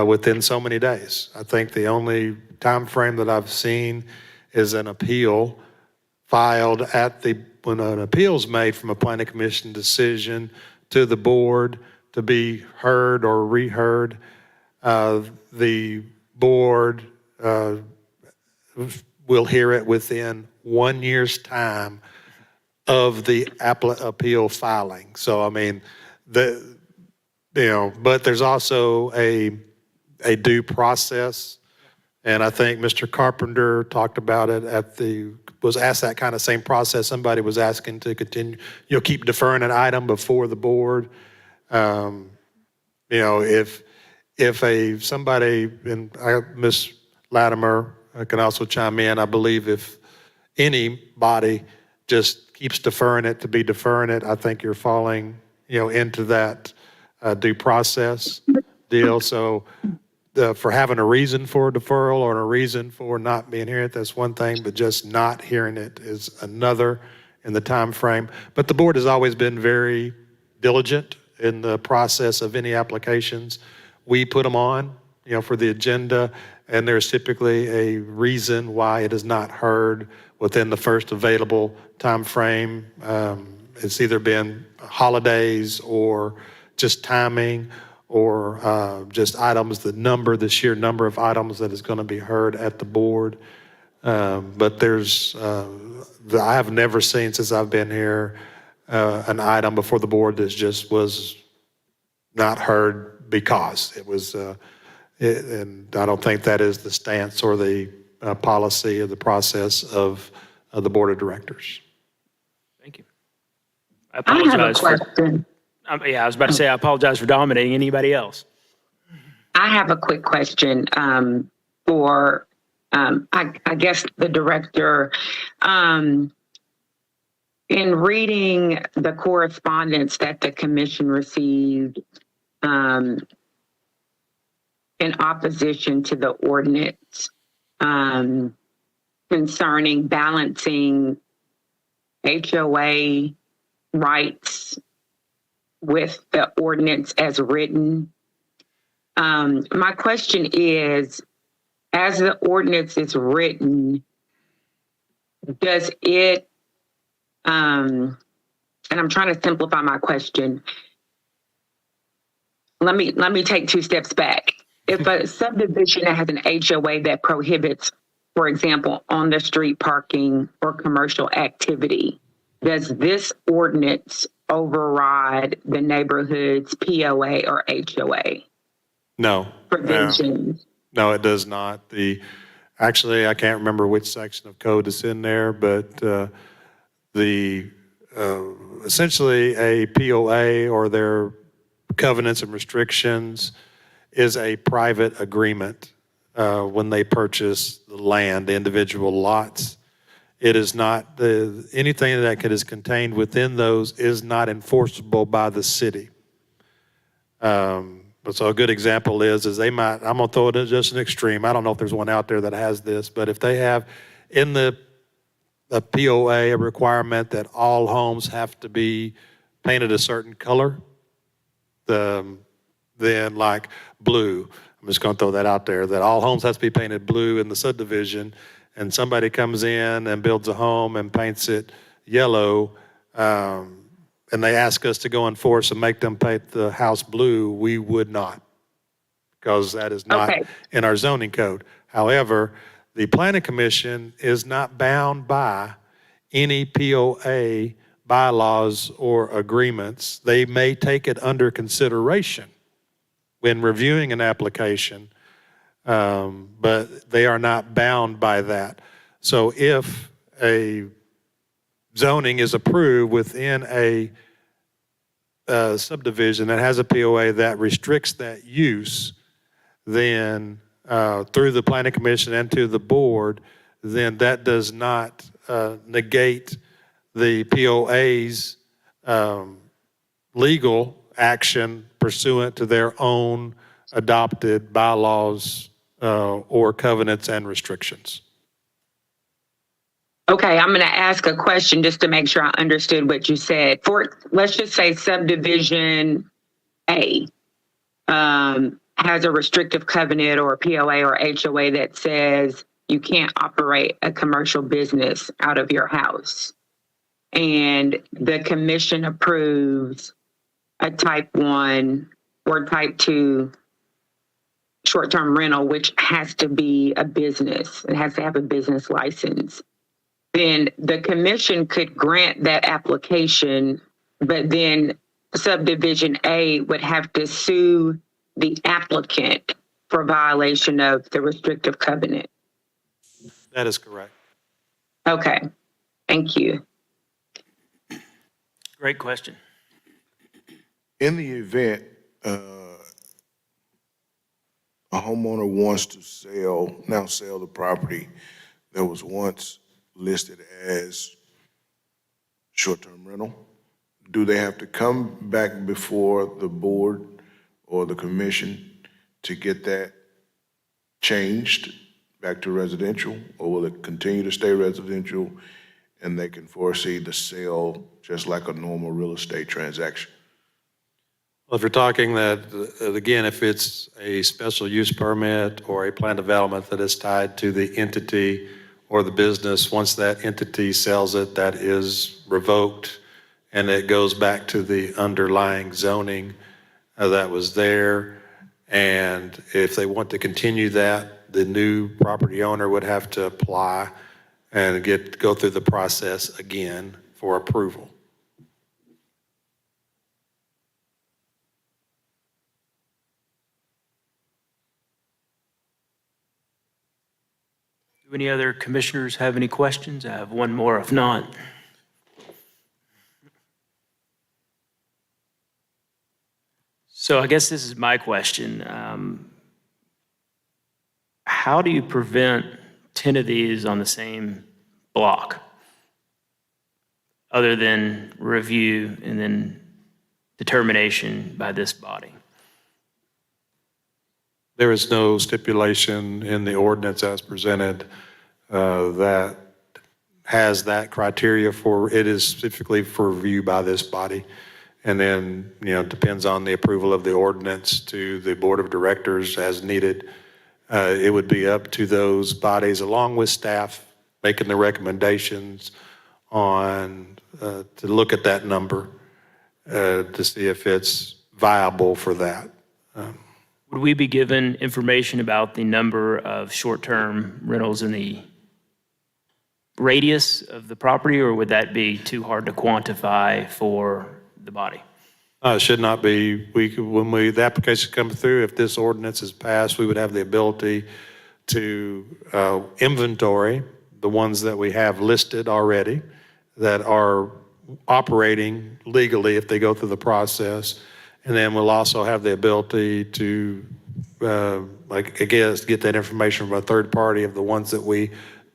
within so many days. I think the only time frame that I've seen is an appeal filed when an appeal's made from a planning commission decision to the board to be heard or reheard. The board will hear it within 1 year's time of the appeal filing. So, I mean, but there's also a due process. And I think Mr. Carpenter talked about it was asked that kind of same process. Somebody was asking to continue, keep deferring an item before the board. If somebody, and Ms. Latimer can also chime in, I believe if anybody just keeps deferring it to be deferring it, I think you're falling, into that due process deal. So for having a reason for a deferral or a reason for not being here, that's one thing, but just not hearing it is another in the time frame. But the board has always been very diligent in the process of any applications. We put them on, for the agenda, and there's typically a reason why it is not heard within the first available time frame. It's either been holidays or just timing, or just items, the sheer number of items that is going to be heard at the board. But I have never seen, since I've been here, an item before the board that just was not heard because it was, and I don't think that is the stance or the policy or the process of the board of directors. Thank you. I apologize for... I was about to say, I apologize for dominating anybody else. I have a quick question for, I guess, the director. In reading the correspondence that the commission received in opposition to the ordinance concerning balancing HOA rights with the ordinance as written, my question is, as the ordinance is written, does it, and I'm trying to simplify my question. Let me take 2 steps back. If a subdivision has an HOA that prohibits, for example, on the street parking or commercial activity, does this ordinance override the neighborhood's POA or HOA No. provisions? No, it does not. Actually, I can't remember which section of code is in there, but essentially a POA or their covenants and restrictions is a private agreement when they purchase the land, the individual lots. It is not, anything that is contained within those is not enforceable by the city. But so a good example is they might, I'm gonna throw it as just an extreme. I don't know if there's one out there that has this, but if they have in the POA a requirement that all homes have to be painted a certain color, then like blue, I'm just gonna throw that out there, that all homes have to be painted blue in the subdivision, and somebody comes in and builds a home and paints it yellow, and they ask us to go enforce and make them paint the house blue, we would not, because that is not in our zoning code. However, the Planning Commission is not bound by any POA bylaws or agreements. They may take it under consideration when reviewing an application, but they are not bound by that. So if a zoning is approved within a subdivision that has a POA that restricts that use, then through the Planning Commission and to the board, then that does not negate the POA's legal action pursuant to their own adopted bylaws or covenants and restrictions. Okay, I'm going to ask a question just to make sure I understood what you said. Let's just say subdivision A has a restrictive covenant or a POA or HOA that says you can't operate a commercial business out of your house. And the commission approves a type 1 or type 2 short-term rental, which has to be a business. It has to have a business license. Then the commission could grant that application, but then subdivision A would have to sue the applicant for violation of the restrictive covenant. That is correct. Okay, thank you. Great question. In the event a homeowner wants to sell the property that was once listed as short-term rental, do they have to come back before the board or the commission to get that changed back to residential, or will it continue to stay residential and they can foresee the sale just like a normal real estate transaction? Well, if you're talking that, again, if it's a special use permit or a plan development that is tied to the entity or the business, once that entity sells it, that is revoked and it goes back to the underlying zoning that was there. And if they want to continue that, the new property owner would have to apply and go through the process again for approval. Do any other commissioners have any questions? I have one more, if not. So I guess this is my question. How do you prevent 10 of these on the same block? other than review and then determination by this body? There is no stipulation in the ordinance as presented that has that criteria for, it is specifically for review by this body. And then, it depends on the approval of the ordinance to the board of directors as needed. It would be up to those bodies along with staff making the recommendations on, to look at that number to see if it's viable for that. Would we be given information about the number of short-term rentals in the radius of the property, or would that be too hard to quantify for the body? It should not be. When the application comes through, if this ordinance is passed, we would have the ability to inventory the ones that we have listed already that are operating legally if they go through the process. And then we'll also have the ability to, get that information from a third party of the ones that we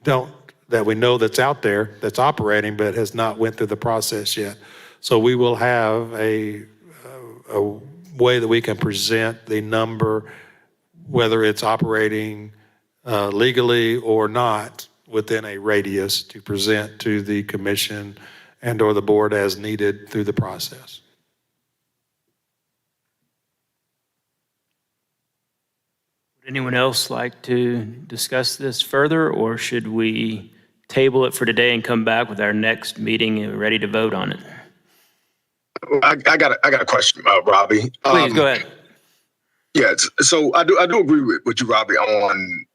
know that's out there, that's operating, but has not went through the process yet. So we will have a way that we can present the number, whether it's operating legally or not, within a radius to present to the commission and or the board as needed through the process. Would anyone else like to discuss this further, or should we table it for today and come back with our next meeting ready to vote on it? I got a question, Robbie. Please go ahead. Yes, so I do agree with you, Robbie, on.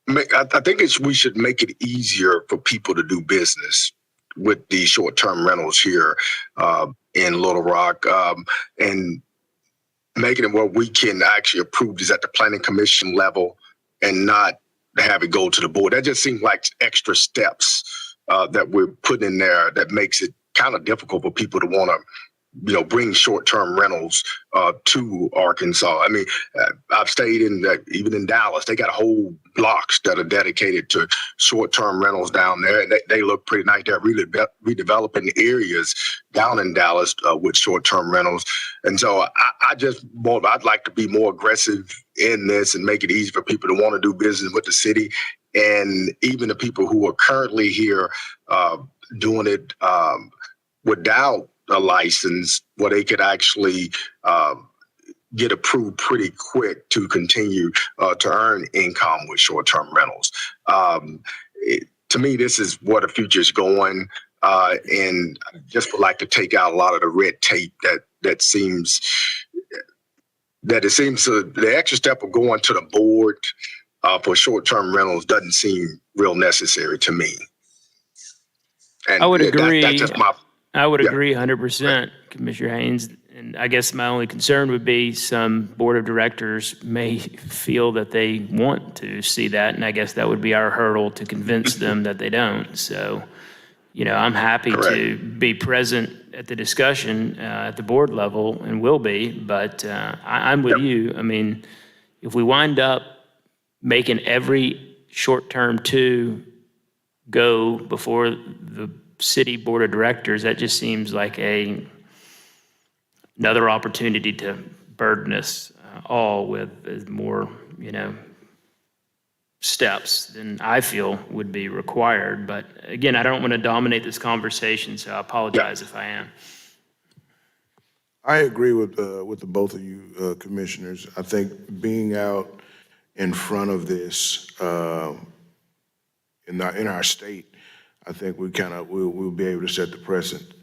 I think we should make it easier for people to do business with the short-term rentals here in Little Rock, and making it where we can actually approve this at the planning commission level and not have it go to the board. That just seems like extra steps that we're putting in there that makes it kind of difficult for people to want to, bring short-term rentals to Arkansas. I mean, I've stayed even in Dallas, they got whole blocks that are dedicated to short-term rentals down there, and they look pretty nice. They're really redeveloping areas down in Dallas with short-term rentals. And so I'd like to be more aggressive in this and make it easy for people to want to do business with the city. And even the people who are currently here doing it without a license, where they could actually get approved pretty quick to continue to earn income with short-term rentals. To me, this is where the future is going, and I just would like to take out a lot of the red tape that seems the extra step of going to the board for short-term rentals doesn't seem real necessary to me. And I would agree. That's just my. I would agree 100%, Commissioner Haynes. And I guess my only concern would be some board of directors may feel that they want to see that. And I guess that would be our hurdle to convince them that they don't. So, I'm happy to be present at the discussion at the board level, and will be. But I'm with you. I mean, if we wind up making every short-term two go before the city board of directors, that just seems like another opportunity to burden us all with more, steps than I feel would be required. But again, I don't want to dominate this conversation, so I apologize if I am. I agree with the both of you commissioners. I think being out in front of this in our state, I think we'll be able to set the precedent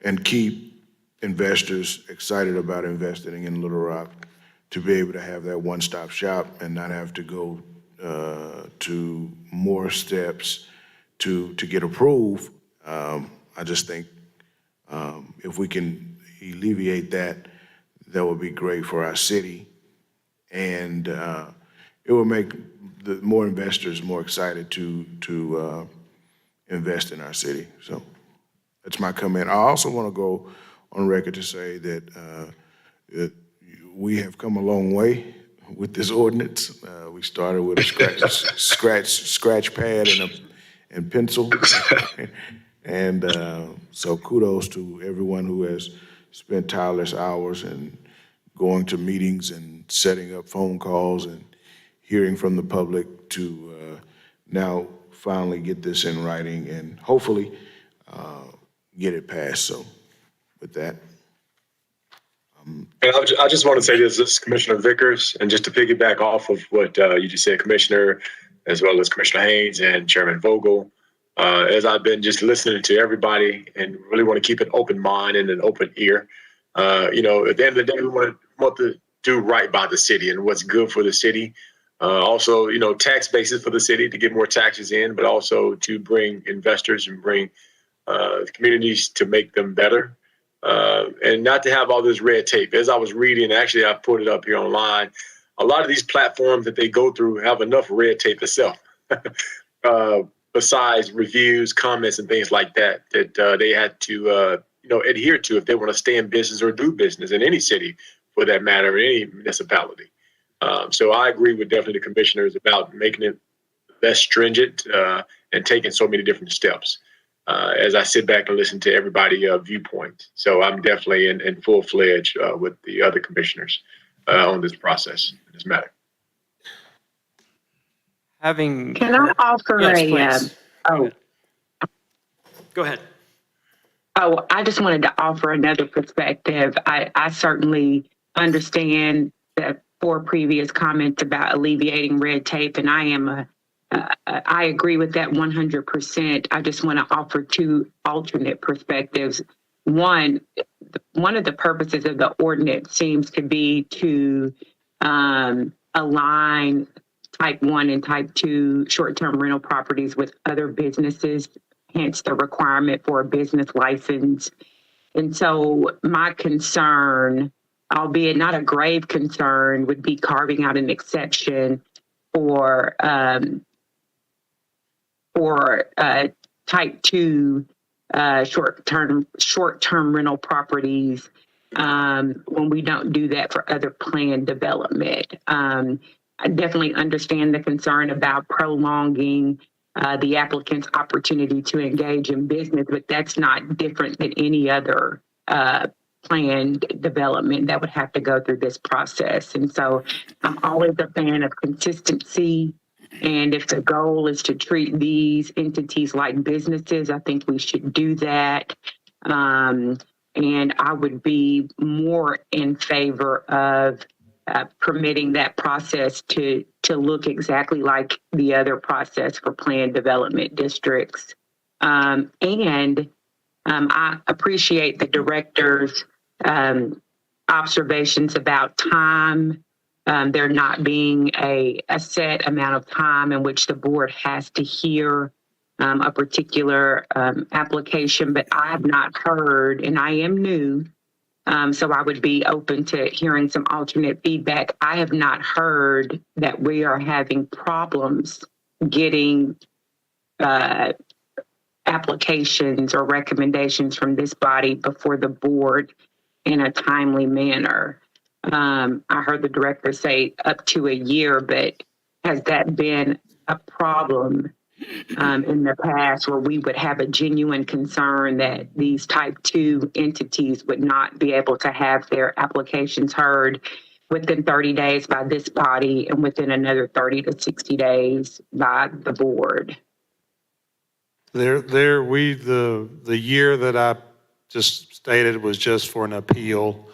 and keep investors excited about investing in Little Rock, to be able to have that one-stop shop and not have to go to more steps to get approved. I just think if we can alleviate that would be great for our city, and it will make the more investors more excited to invest in our city. So that's my comment. I also want to go on record to say that we have come a long way with this ordinance. We started with a scratch pad and pencil. And so kudos to everyone who has spent tireless hours and going to meetings and setting up phone calls and hearing from the public to now finally get this in writing and hopefully get it passed. So with that. And I just want to say this is Commissioner Vickers, and just to piggyback off of what you just said, Commissioner, as well as Commissioner Haynes and Chairman Vogel, as I've been just listening to everybody and really want to keep an open mind and an open ear. At the end of the day, we want to do right by the city and what's good for the city. Also, tax bases for the city to get more taxes in, but also to bring investors and bring communities to make them better. And not to have all this red tape. As I was reading, actually, I put it up here online. A lot of these platforms that they go through have enough red tape itself, besides reviews, comments, and things like that, that they had to, adhere to if they want to stay in business or do business in any city, for that matter, in any municipality. So I agree with definitely the commissioners about making it less stringent and taking so many different steps. As I sit back and listen to everybody's viewpoint. So I'm definitely in full-fledged with the other commissioners on this process, this matter. Having. Can I offer Yes, please. Go ahead. Oh, I just wanted to offer another perspective. I certainly understand the 4 previous comments about alleviating red tape, and I agree with that 100%. I just want to offer 2 alternate perspectives. One of the purposes of the ordinance seems to be to align type 1 and type 2 short-term rental properties with other businesses, hence the requirement for a business license. And so my concern, albeit not a grave concern, would be carving out an exception for type 2 short-term rental properties when we don't do that for other planned development. I definitely understand the concern about prolonging the applicant's opportunity to engage in business, but that's not different than any other planned development that would have to go through this process. And so I'm always a fan of consistency. And if the goal is to treat these entities like businesses, I think we should do that. And I would be more in favor of permitting that process to look exactly like the other process for planned development districts. I appreciate the director's observations about time. There not being a set amount of time in which the board has to hear a particular application, but I have not heard, and I am new, so I would be open to hearing some alternate feedback. I have not heard that we are having problems getting applications or recommendations from this body before the board in a timely manner. I heard the director say up to a year, but has that been a problem in the past where we would have a genuine concern that these type 2 entities would not be able to have their applications heard within 30 days by this body and within another 30 to 60 days by the board? The year that I just stated was just for an appeal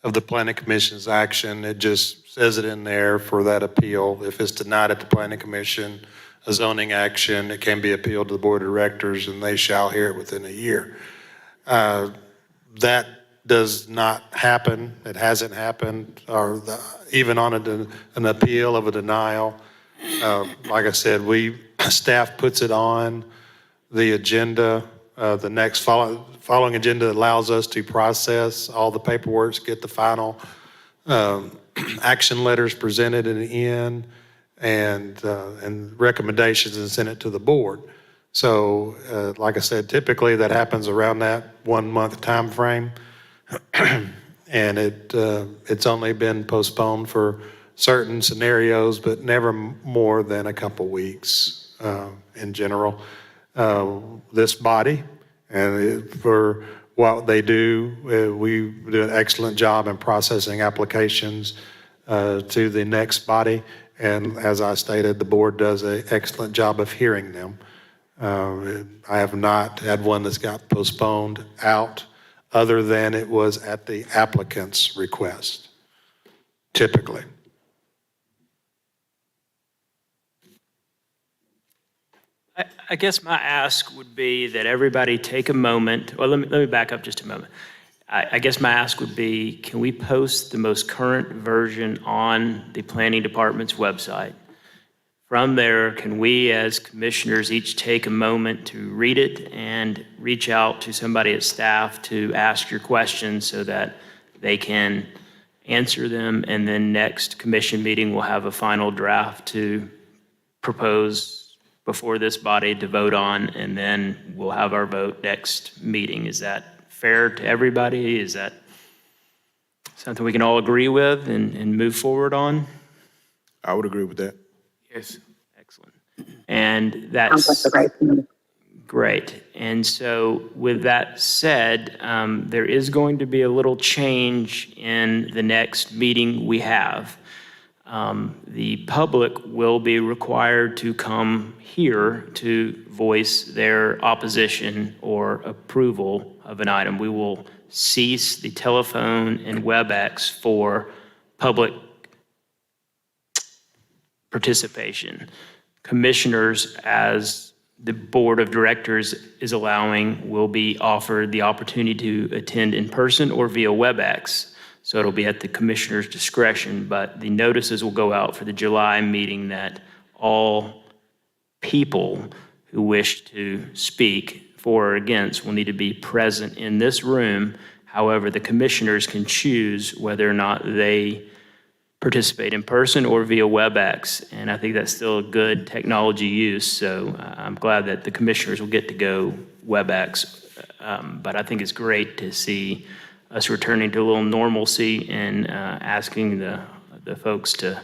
of the planning commission's action. It just says it in there for that appeal. If it's denied at the planning commission, a zoning action, it can be appealed to the board of directors and they shall hear it within a year. That does not happen. It hasn't happened, or even on an appeal of a denial. Like I said, staff puts it on the agenda. The next following agenda allows us to process all the paperwork, get the final action letters presented in the end, and recommendations, and send it to the board. So, like I said, typically that happens around that 1 month time frame, and it's only been postponed for certain scenarios, but never more than a couple weeks in general. this body and for what they do. We do an excellent job in processing applications to the next body. And as I stated, the board does an excellent job of hearing them. I have not had one that's got postponed out other than it was at the applicant's request, typically. I guess my ask would be that everybody take a moment. Well, let me back up just a moment. I guess my ask would be, can we post the most current version on the planning department's website? From there, can we as commissioners each take a moment to read it and reach out to somebody at staff to ask your questions so that they can answer them, and then next commission meeting we'll have a final draft to propose before this body to vote on, and then we'll have our vote next meeting. Is that fair to everybody? Is that something we can all agree with and move forward on? I would agree with that. Yes. Excellent. And that's great. And so with that said, there is going to be a little change in the next meeting we have. The public will be required to come here to voice their opposition or approval of an item. We will cease the telephone and WebEx for public participation. Commissioners, as the board of directors is allowing, will be offered the opportunity to attend in person or via WebEx. So it'll be at the commissioner's discretion, but the notices will go out for the July meeting that all people who wish to speak for or against will need to be present in this room. However, the commissioners can choose whether or not they participate in person or via WebEx, and I think that's still a good technology use, so I'm glad that the commissioners will get to go WebEx, but I think it's great to see us returning to a little normalcy and asking the folks to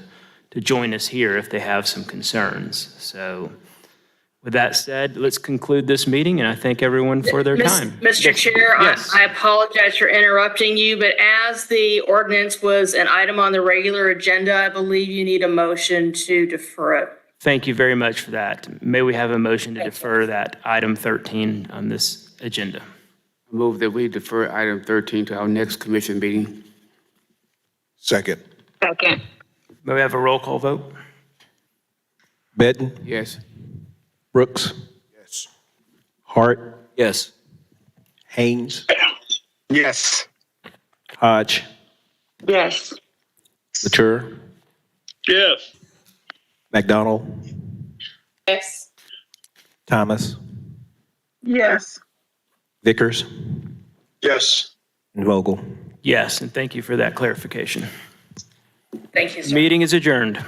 join us here if they have some concerns. So with that said, let's conclude this meeting, and I thank everyone for their time. Mr. Chair, Yes. I apologize for interrupting you, but as the ordinance was an item on the regular agenda, I believe you need a motion to defer it. Thank you very much for that. May we have a motion to defer that item 13 on this agenda? Move that we defer item 13 to our next commission meeting. Second. Second. May we have a roll call vote? Benton, Yes. Brooks, Yes. Hart, Yes. Haynes, Yes. Hodge, Yes. Latour, Yes. McDonald, Yes. Thomas, Yes. Vickers, Yes. and Vogel. Yes, and thank you for that clarification. Thank you, sir. Meeting is adjourned.